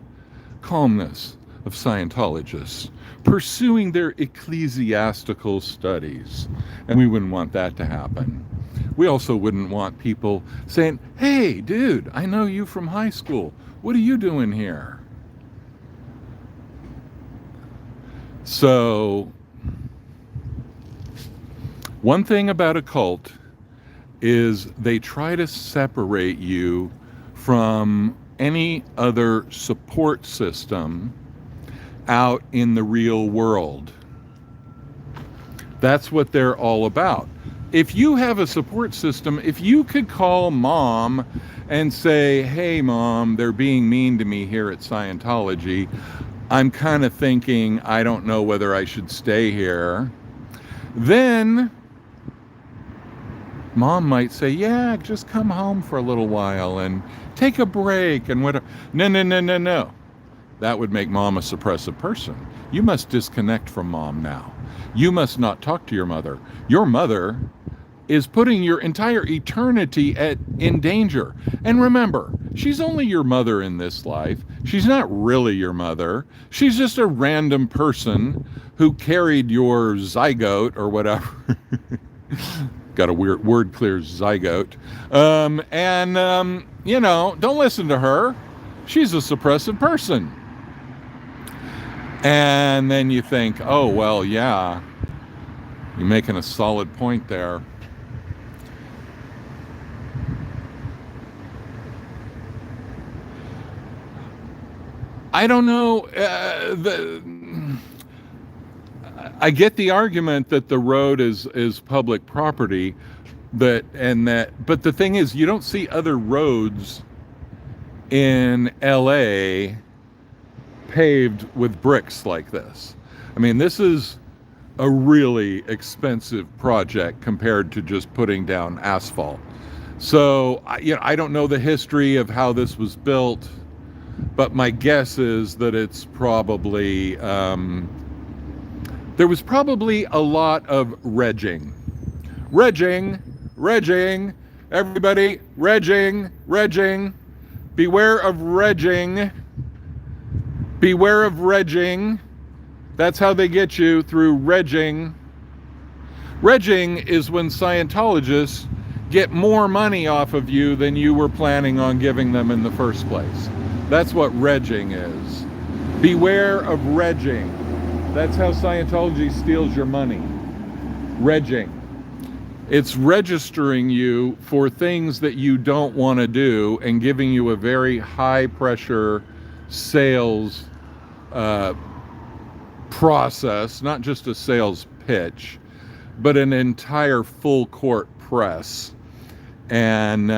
calmness of Scientologists pursuing their ecclesiastical studies. And we wouldn't want that to happen. We also wouldn't want people saying, "Hey, dude, I know you from high school. What are you doing here?" So, one thing about a cult is they try to separate you from any other support system out in the real world. That's what they're all about. If you have a support system, if you could call mom and say, "Hey mom, they're being mean to me here at Scientology. I'm kind of thinking I don't know whether I should stay here." Then mom might say, "Yeah, just come home for a little while and take a break and whatever." No. That would make mom a suppressive person. You must disconnect from mom now. You must not talk to your mother. Your mother is putting your entire eternity in danger. And remember, she's only your mother in this life. She's not really your mother. She's just a random person who carried your zygote or whatever. Got a weird word, clear, zygote. Don't listen to her. She's a suppressive person. And then you think, oh, well, yeah, you're making a solid point there. I don't know. I get the argument that the road is public property, but the thing is, you don't see other roads in LA paved with bricks like this. I mean, this is a really expensive project compared to just putting down asphalt. So, I don't know the history of how this was built, but my guess is that it's probably, there was probably a lot of regging. Regging, everybody, regging, beware of regging, that's how they get you, through regging. Regging is when Scientologists get more money off of you than you were planning on giving them in the first place. That's what regging is. Beware of regging. That's how Scientology steals your money. Regging. It's registering you for things that you don't want to do and giving you a very high pressure sales process, not just a sales pitch, but an entire full court press. And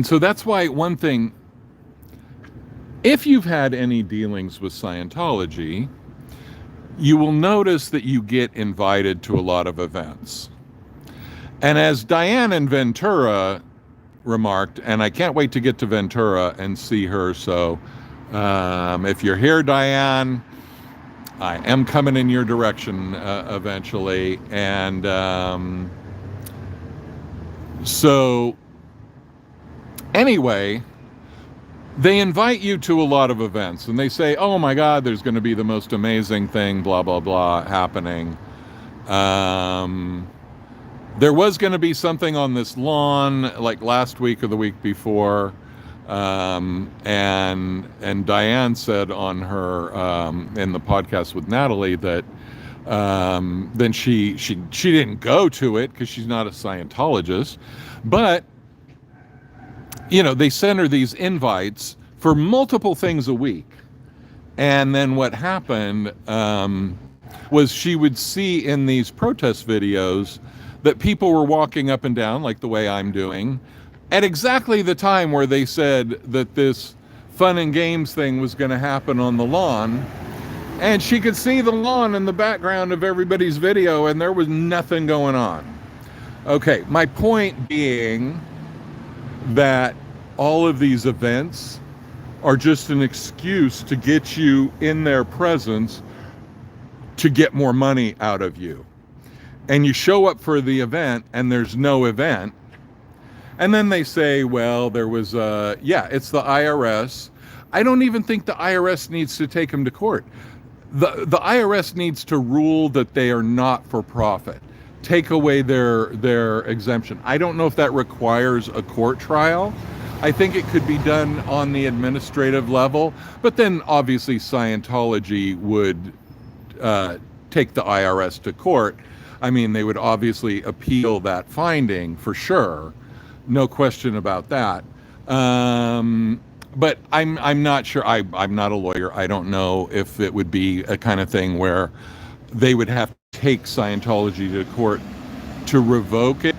so that's why one thing, if you've had any dealings with Scientology, you will notice that you get invited to a lot of events. And as Diane in Ventura remarked, and I can't wait to get to Ventura and see her, so if you're here, Diane, I am coming in your direction eventually. And so anyway, they invite you to a lot of events and they say, oh my God, there's going to be the most amazing thing, blah, blah, blah, happening. There was going to be something on this lawn like last week or the week before. And Diane said on her, in the podcast with Natalie, that then she didn't go to it because she's not a Scientologist, but you know, they sent her these invites for multiple things a week. And then what happened was she would see in these protest videos that people were walking up and down like the way I'm doing at exactly the time where they said that this fun and games thing was going to happen on the lawn. And she could see the lawn in the background of everybody's video and there was nothing going on. Okay, my point being that all of these events are just an excuse to get you in their presence to get more money out of you. And you show up for the event and there's no event. And then they say, well, there was it's the IRS. I don't even think the IRS needs to take them to court. The IRS needs to rule that they are not for profit. Take away their exemption. I don't know if that requires a court trial. I think it could be done on the administrative level, but then obviously Scientology would take the IRS to court. I mean, they would obviously appeal that finding for sure. No question about that. But I'm not sure. I'm not a lawyer. I don't know if it would be a kind of thing where they would have to take Scientology to court to revoke it.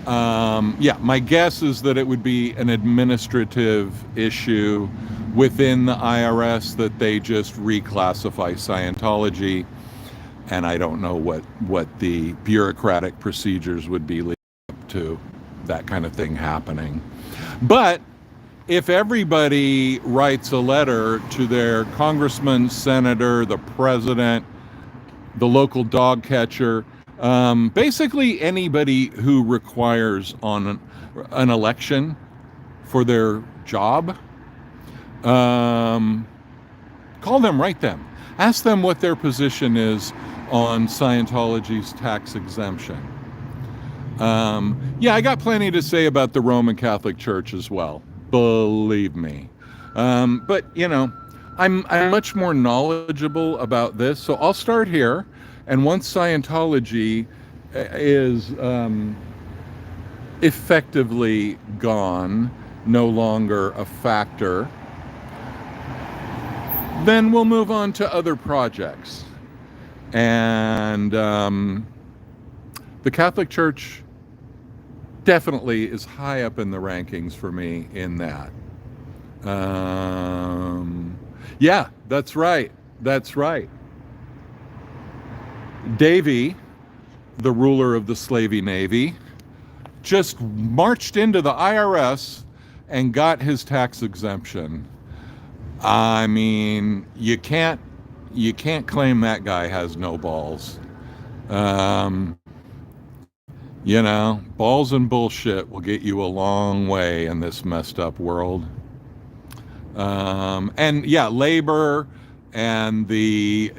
My guess is that it would be an administrative issue within the IRS that they just reclassify Scientology. And I don't know what the bureaucratic procedures would be leading up to that kind of thing happening. But if everybody writes a letter to their congressman, senator, the president, the local dog catcher, basically anybody who requires on an election for their job, call them, write them, ask them what their position is on Scientology's tax exemption. I got plenty to say about the Roman Catholic Church as well, believe me. But you know, I'm much more knowledgeable about this, so I'll start here. And once Scientology is effectively gone, no longer a factor, then we'll move on to other projects. And the Catholic Church definitely is high up in the rankings for me in that. That's right. Davey, the ruler of the Slavey Navy, just marched into the IRS and got his tax exemption. I mean, you can't claim that guy has no balls. Um, balls and bullshit will get you a long way in this messed up world. And yeah, labor and they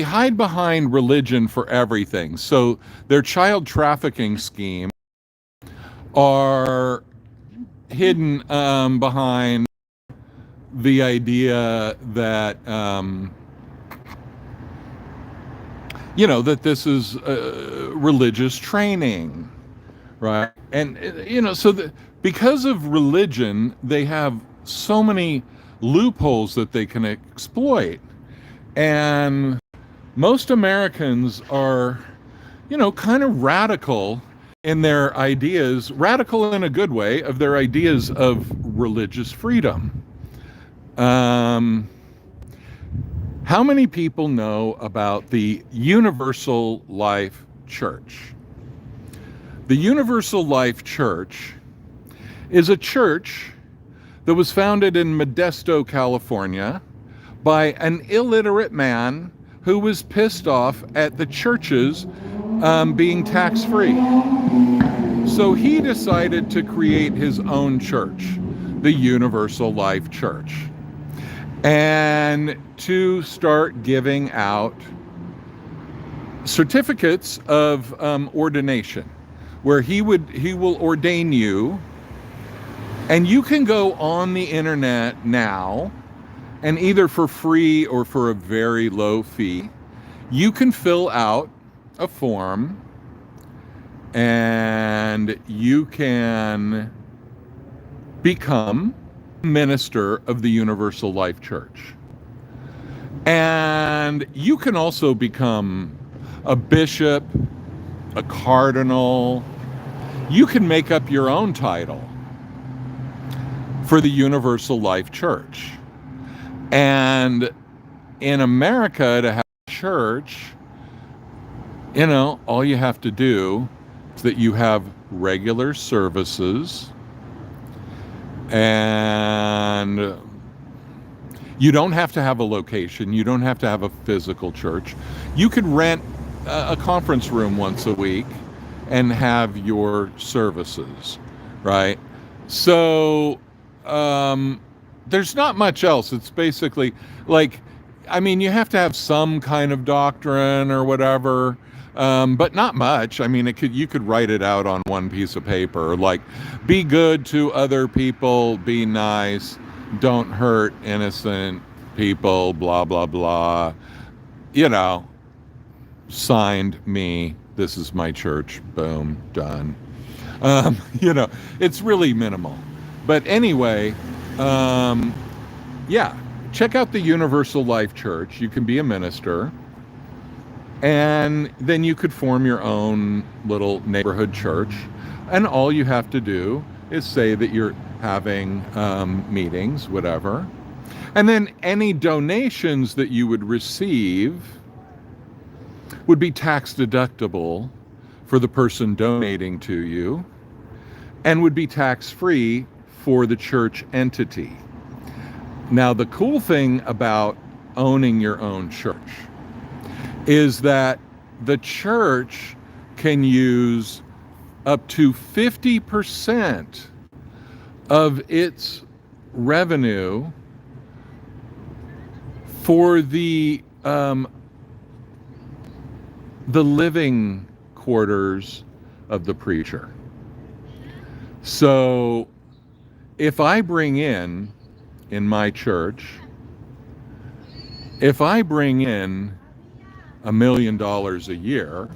hide behind religion for everything. So their child trafficking scheme are hidden behind the idea that that this is religious training, right? And because of religion, they have so many loopholes that they can exploit. And most Americans are, kind of radical in their ideas, radical in a good way, of their ideas of religious freedom. How many people know about the Universal Life Church? The Universal Life Church is a church that was founded in Modesto, California, by an illiterate man who was pissed off at the churches being tax-free. So he decided to create his own church, the Universal Life Church, and to start giving out certificates of ordination, where he will ordain you. And you can go on the internet now, and either for free or for a very low fee, you can fill out a form and you can become minister of the Universal Life Church. And you can also become a bishop, a cardinal. You can make up your own title for the Universal Life Church. And in America, to have a church, all you have to do is that you have regular services, and you don't have to have a location. You don't have to have a physical church. You could rent a conference room once a week and have your services, right? So there's not much else. It's basically you have to have some kind of doctrine or whatever, but not much. You could write it out on one piece of paper, like, be good to other people, be nice, don't hurt innocent people, blah, blah, blah. Signed me, this is my church, boom, done. It's really minimal. But anyway, check out the Universal Life Church. You can be a minister, and then you could form your own little neighborhood church, and all you have to do is say that you're having meetings, whatever, and then any donations that you would receive would be tax deductible for the person donating to you, and would be tax-free for the church entity. Now, the cool thing about owning your own church is that the church can use up to 50% of its revenue for the living quarters of the preacher. So if I bring in my church, if I bring in $1 million a year,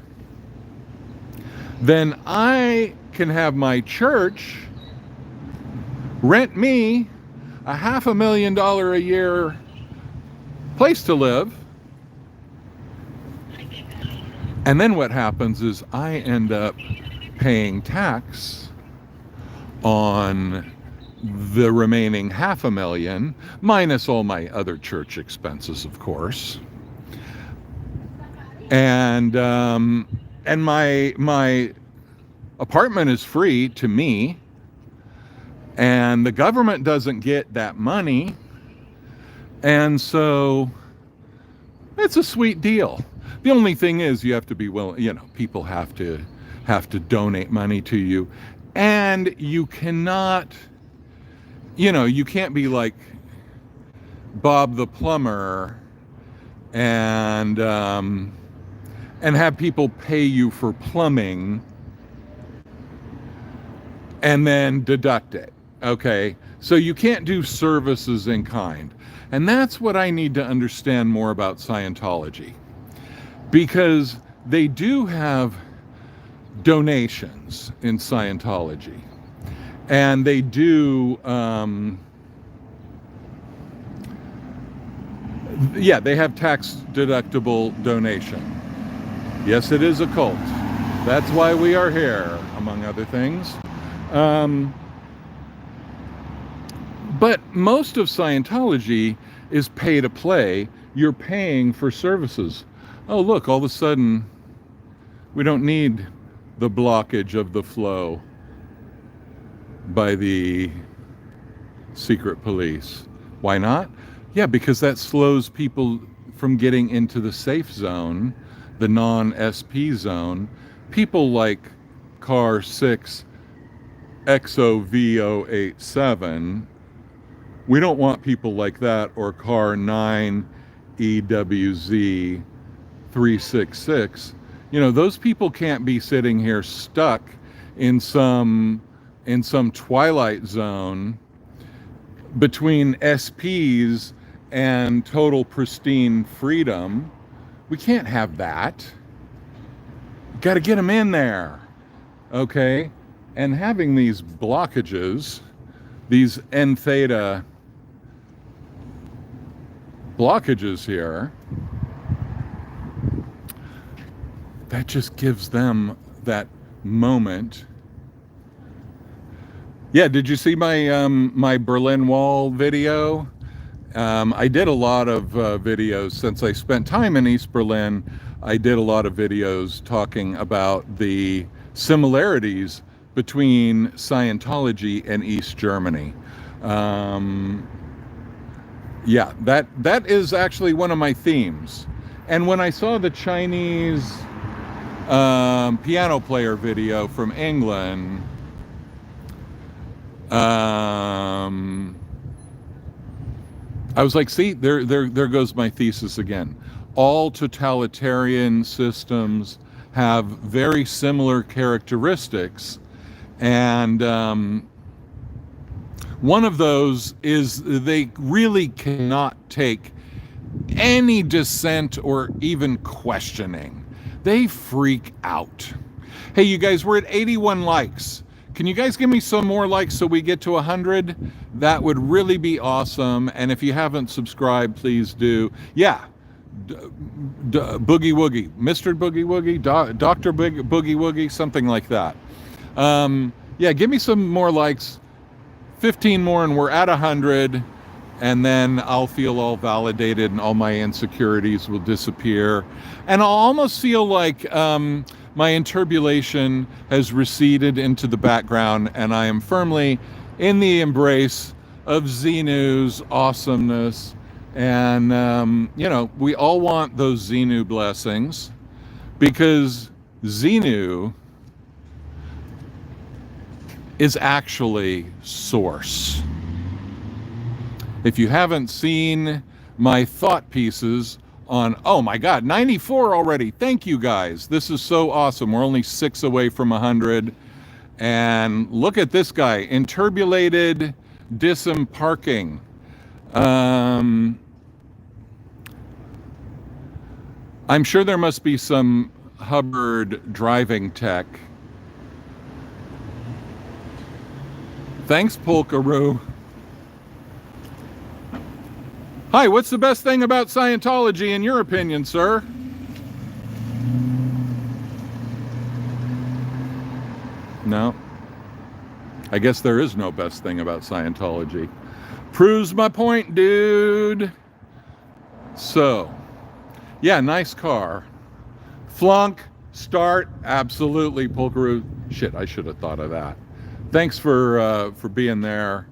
then I can have my church rent me a $500,000 a year place to live. And then what happens is I end up paying tax on the remaining $500,000, minus all my other church expenses, of course. And my apartment is free to me, and the government doesn't get that money, and so it's a sweet deal. The only thing is you have to be willing, people have to donate money to you. And you cannot, you can't be like Bob the plumber and have people pay you for plumbing and then deduct it. Okay, so you can't do services in kind. And that's what I need to understand more about Scientology, because they do have donations in Scientology, and they do they have tax deductible donation. Yes, it is a cult. That's why we are here, among other things. But most of Scientology is pay to play. You're paying for services. Oh, look, all of a sudden, we don't need the blockage of the flow by the secret police. Why not? Yeah, because that slows people from getting into the safe zone, the non-SP zone. People like car 6 XOV087, we don't want people like that, or car 9 EWZ 366. Those people can't be sitting here stuck in some twilight zone between SPs and total pristine freedom. We can't have that. Got to get them in there. Okay? And having these blockages, these N theta blockages here, that just gives them that moment. Yeah, did you see my my Berlin Wall video? I did a lot of videos since I spent time in East Berlin. I did a lot of videos talking about the similarities between Scientology and East Germany. Yeah, that is actually one of my themes. And when I saw the Chinese piano player video from England, I was like, see, there goes my thesis again. All totalitarian systems have very similar characteristics, and one of those is they really cannot take any dissent or even questioning. They freak out. Hey, you guys, we're at 81 likes. Can you guys give me some more likes so we get to 100? That would really be awesome. And if you haven't subscribed, please do. Yeah, Boogie Woogie, Mr. Boogie Woogie, Dr. Boogie Woogie, something like that. Yeah, give me some more likes. 15 more and we're at 100. And then I'll feel all validated and all my insecurities will disappear. And I'll almost feel like my interbulation has receded into the background and I am firmly in the embrace of Xenu's awesomeness. And, we all want those Xenu blessings because Xenu is actually source. If you haven't seen my thought pieces on, oh my God, 94 already. Thank you guys. This is so awesome. We're only 6 away from 100. And look at this guy, interbulated disemparking. I'm sure there must be some Hubbard driving tech. Thanks, Polkaroo. Hi, what's the best thing about Scientology in your opinion, sir? No. I guess there is no best thing about Scientology. Proves my point, dude. So, yeah, nice car. Flunk, start, absolutely, Polkaroo. Shit, I should have thought of that. Thanks for being there,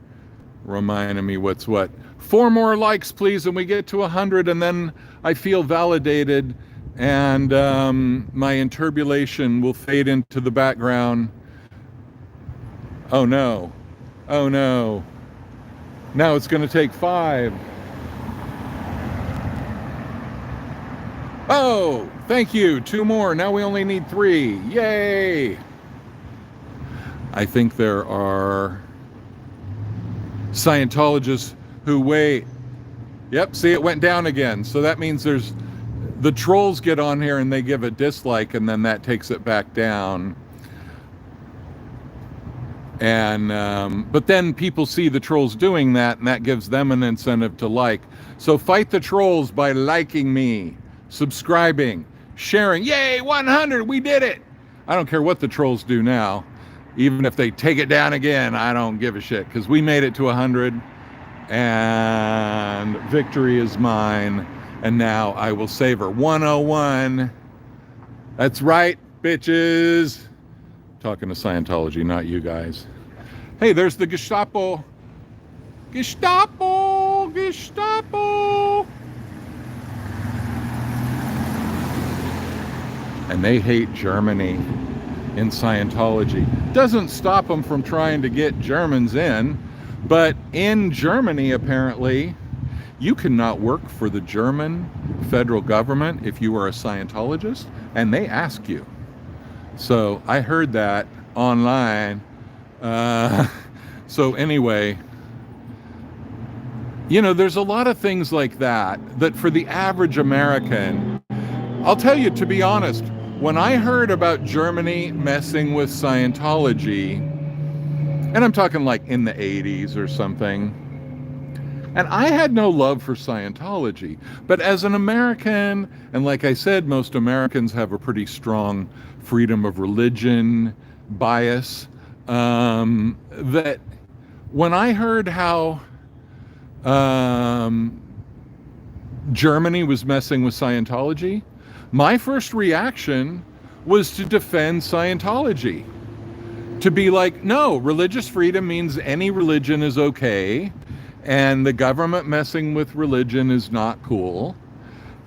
reminding me what's what. 4 more likes, please, and we get to 100, and then I feel validated and my interbulation will fade into the background. Oh no. Oh no. Now it's going to take 5. Oh, thank you. 2 more. Now we only need 3. Yay. I think there are Scientologists who wait. Yep, see, it went down again. So that means there's the trolls get on here and they give a dislike, and then that takes it back down. And but then people see the trolls doing that, and that gives them an incentive to like. So fight the trolls by liking me, subscribing, sharing. Yay, 100, we did it. I don't care what the trolls do now. Even if they take it down again, I don't give a shit, because we made it to 100, and victory is mine. And now I will savor 101. That's right, bitches. Talking to Scientology, not you guys. Hey, there's the Gestapo. Gestapo, Gestapo. And they hate Germany in Scientology. Doesn't stop them from trying to get Germans in, but in Germany, apparently, you cannot work for the German federal government if you are a Scientologist, and they ask you. So I heard that online. So anyway, you know, there's a lot of things like that for the average American, I'll tell you, to be honest, when I heard about Germany messing with Scientology, and I'm talking like in the 80s or something, and I had no love for Scientology, but as an American, and like I said, most Americans have a pretty strong freedom of religion bias, that when I heard how Germany was messing with Scientology, my first reaction was to defend Scientology. To be like, no, religious freedom means any religion is okay, and the government messing with religion is not cool.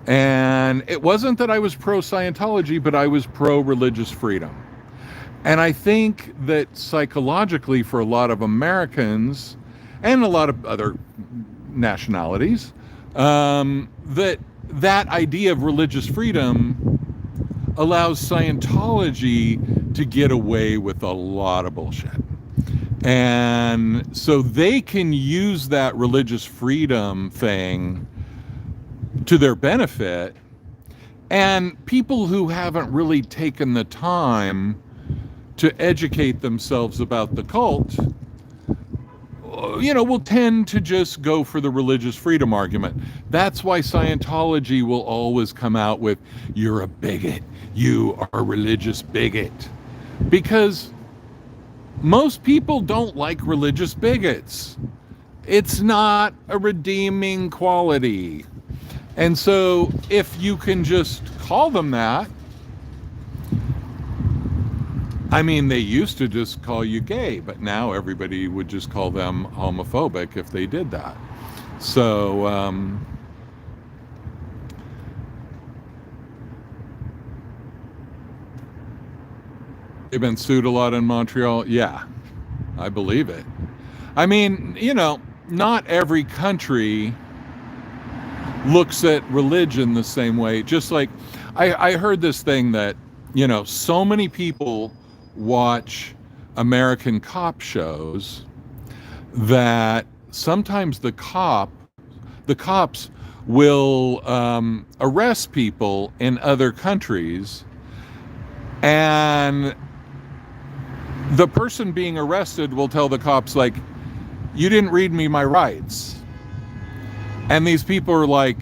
And it wasn't that I was pro-Scientology, but I was pro-religious freedom. And I think that psychologically for a lot of Americans and a lot of other nationalities, that idea of religious freedom allows Scientology to get away with a lot of bullshit. And so they can use that religious freedom thing to their benefit. And people who haven't really taken the time to educate themselves about the cult, you know, will tend to just go for the religious freedom argument. That's why Scientology will always come out with, you're a bigot, you are a religious bigot. Because most people don't like religious bigots. It's not a redeeming quality. And so if you can just call them that, I mean, they used to just call you gay, but now everybody would just call them homophobic if they did that. So, they've been sued a lot in Montreal. Yeah, I believe it. I mean, you know, not every country looks at religion the same way. Just like, I heard this thing that, you know, so many people watch American cop shows that sometimes the cops will arrest people in other countries, and the person being arrested will tell the cops, like, you didn't read me my rights. And these people are like,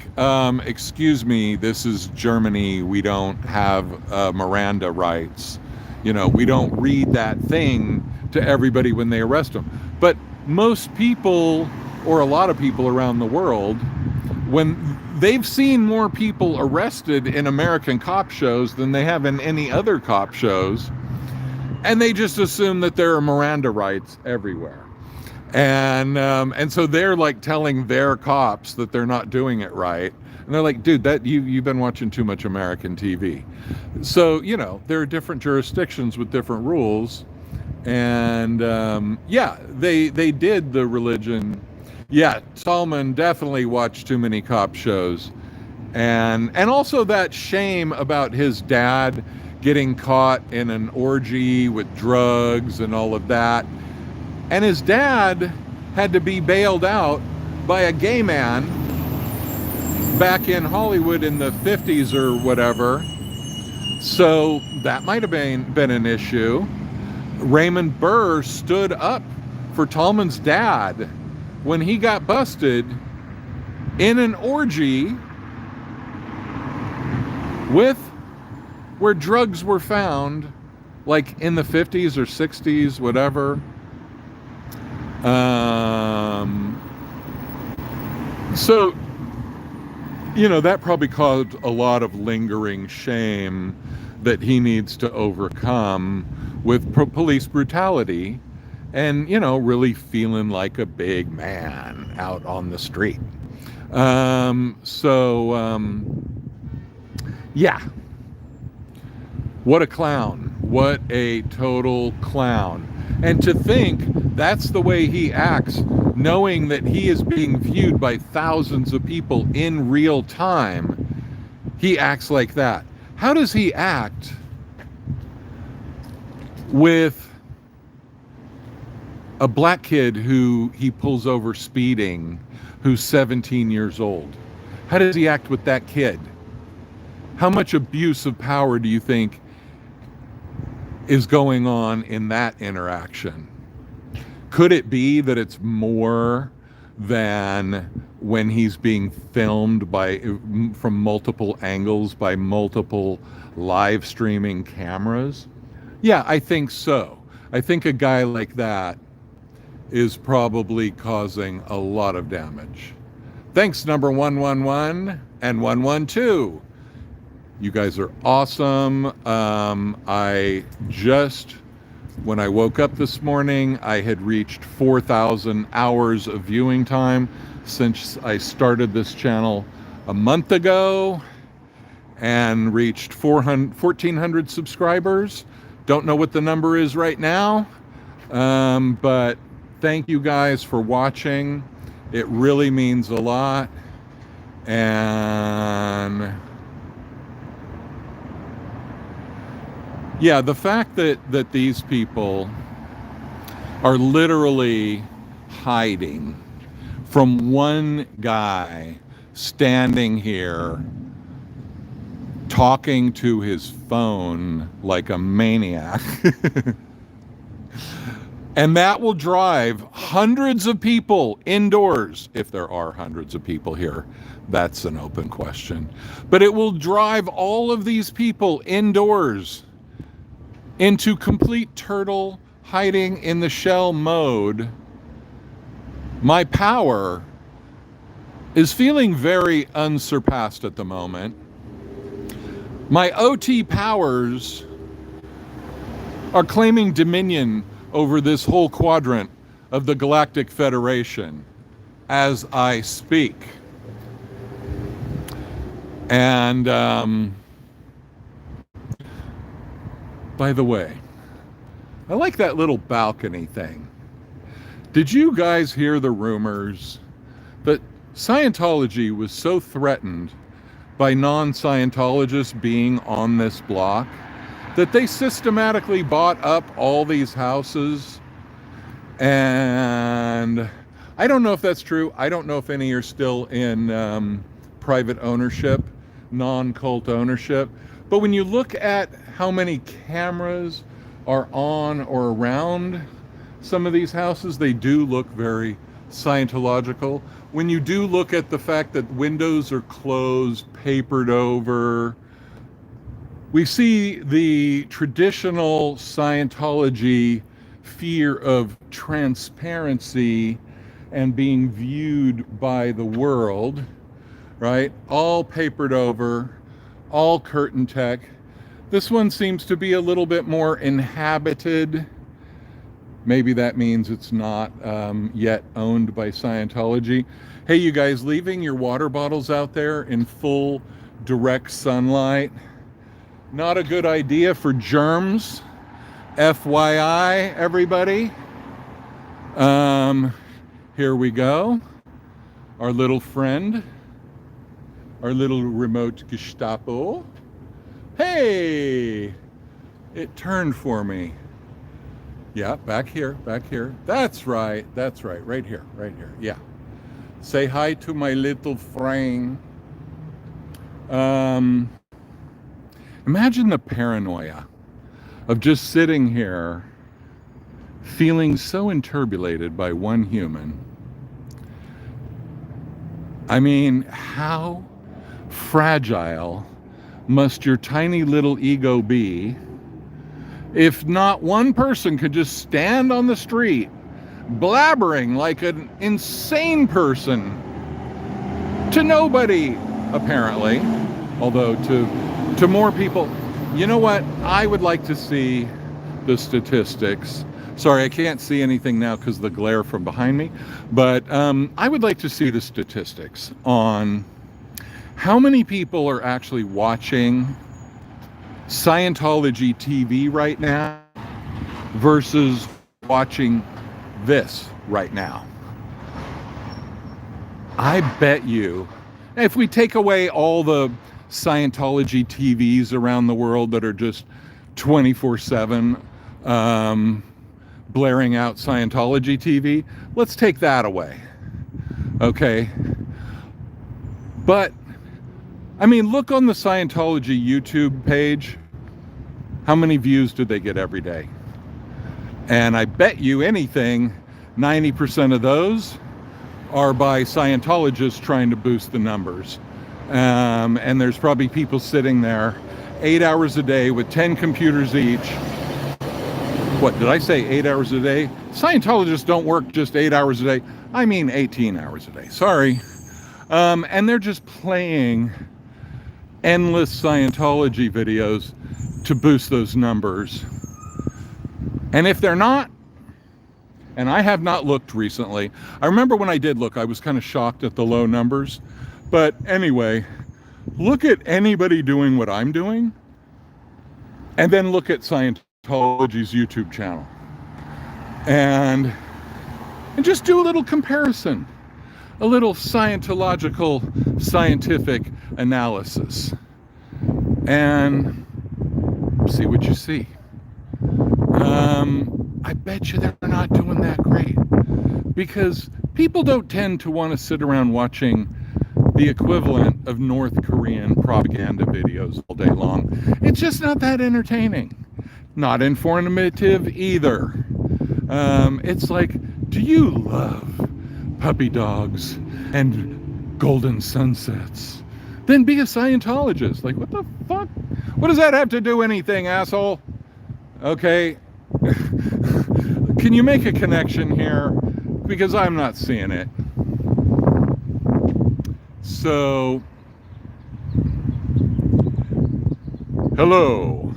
excuse me, this is Germany, we don't have Miranda rights. You know, we don't read that thing to everybody when they arrest them. But most people, or a lot of people around the world, when they've seen more people arrested in American cop shows than they have in any other cop shows, and they just assume that there are Miranda rights everywhere. And so they're like telling their cops that they're not doing it right. And they're like, dude, that you've been watching too much American TV. So, there are different jurisdictions with different rules. And yeah, they did the religion. Yeah, Salman definitely watched too many cop shows. And also that shame about his dad getting caught in an orgy with drugs and all of that. And his dad had to be bailed out by a gay man back in Hollywood in the 50s or whatever. So that might have been an issue. Raymond Burr stood up for Tallman's dad when he got busted in an orgy where drugs were found, like in the 50s or 60s, whatever. So, that probably caused a lot of lingering shame that he needs to overcome with police brutality and, really feeling like a big man out on the street. Yeah. What a clown. What a total clown. And to think that's the way he acts, knowing that he is being viewed by thousands of people in real time, he acts like that. How does he act with a black kid who he pulls over speeding, who's 17 years old? How does he act with that kid? How much abuse of power do you think is going on in that interaction? Could it be that it's more than when he's being filmed from multiple angles by multiple live streaming cameras? Yeah, I think so. I think a guy like that is probably causing a lot of damage. Thanks, number 111 and 112. You guys are awesome. When I woke up this morning, I had reached 4,000 hours of viewing time since I started this channel a month ago, and reached 1,400 subscribers. Don't know what the number is right now, but thank you guys for watching. It really means a lot. And yeah, the fact that these people are literally hiding from one guy standing here talking to his phone like a maniac. And that will drive hundreds of people indoors, if there are hundreds of people here. That's an open question. But it will drive all of these people indoors into complete turtle hiding in the shell mode. My power is feeling very unsurpassed at the moment. My OT powers are claiming dominion over this whole quadrant of the Galactic Federation as I speak. And by the way, I like that little balcony thing. Did you guys hear the rumors that Scientology was so threatened by non-Scientologists being on this block that they systematically bought up all these houses? And I don't know if that's true. I don't know if any are still in private ownership, non-cult ownership. But when you look at how many cameras are on or around some of these houses, they do look very Scientological. When you do look at the fact that windows are closed, papered over, we see the traditional Scientology fear of transparency and being viewed by the world, right? All papered over, all curtain tech. This one seems to be a little bit more inhabited. Maybe that means it's not yet owned by Scientology. Hey, you guys, leaving your water bottles out there in full direct sunlight, not a good idea for germs. FYI, everybody. Here we go. Our little friend, our little remote Gestapo. Hey, it turned for me. Yeah, back here, back here. That's right, right here, yeah. Say hi to my little friend. Imagine the paranoia of just sitting here feeling so enturbulated by one human. I mean, how fragile must your tiny little ego be if not one person could just stand on the street blabbering like an insane person to nobody, apparently, although to more people. You know what? I would like to see the statistics. Sorry, I can't see anything now because of the glare from behind me, but I would like to see the statistics on how many people are actually watching Scientology TV right now versus watching this right now. I bet you, if we take away all the Scientology TVs around the world that are just 24/7 blaring out Scientology TV, let's take that away. Okay. But, I mean, look on the Scientology YouTube page. How many views do they get every day? And I bet you anything, 90% of those are by Scientologists trying to boost the numbers. And there's probably people sitting there 8 hours a day with 10 computers each. What, did I say 8 hours a day? Scientologists don't work just 8 hours a day. I mean 18 hours a day. Sorry. And they're just playing endless Scientology videos to boost those numbers. And if they're not, and I have not looked recently, I remember when I did look, I was kind of shocked at the low numbers. But anyway, look at anybody doing what I'm doing, and then look at Scientology's YouTube channel. And just do a little comparison, a little Scientological scientific analysis, and see what you see. I bet you they're not doing that great, because people don't tend to want to sit around watching the equivalent of North Korean propaganda videos all day long. It's just not that entertaining. Not informative either. It's like, do you love puppy dogs and golden sunsets? Then be a Scientologist. Like, what the fuck? What does that have to do anything, asshole? Okay. Can you make a connection here? Because I'm not seeing it. So, hello.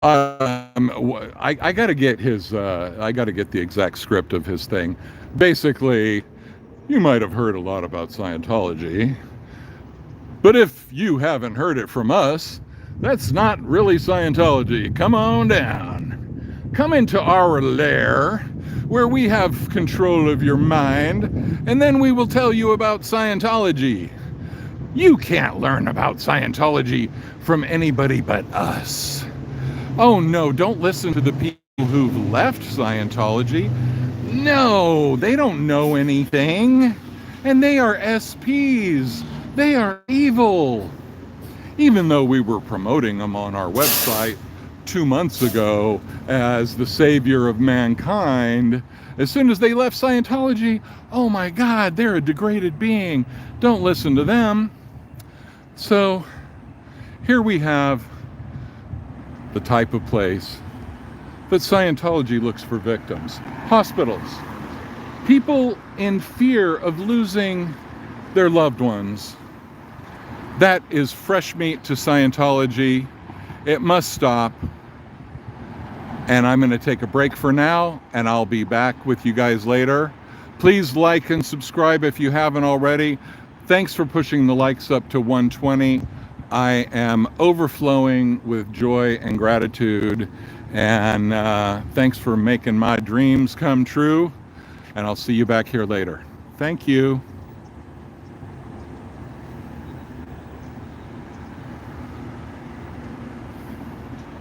I gotta get his, I gotta get the exact script of his thing. Basically, you might have heard a lot about Scientology, but if you haven't heard it from us, that's not really Scientology. Come on down. Come into our lair, where we have control of your mind, and then we will tell you about Scientology. You can't learn about Scientology from anybody but us. Oh no, don't listen to the people who've left Scientology. No, they don't know anything. And they are SPs. They are evil. Even though we were promoting them on our website 2 months ago as the savior of mankind, as soon as they left Scientology, oh my God, they're a degraded being. Don't listen to them. So here we have the type of place that Scientology looks for victims. Hospitals. People in fear of losing their loved ones. That is fresh meat to Scientology. It must stop. And I'm going to take a break for now, and I'll be back with you guys later. Please like and subscribe if you haven't already. Thanks for pushing the likes up to 120. I am overflowing with joy and gratitude. And thanks for making my dreams come true. And I'll see you back here later. Thank you.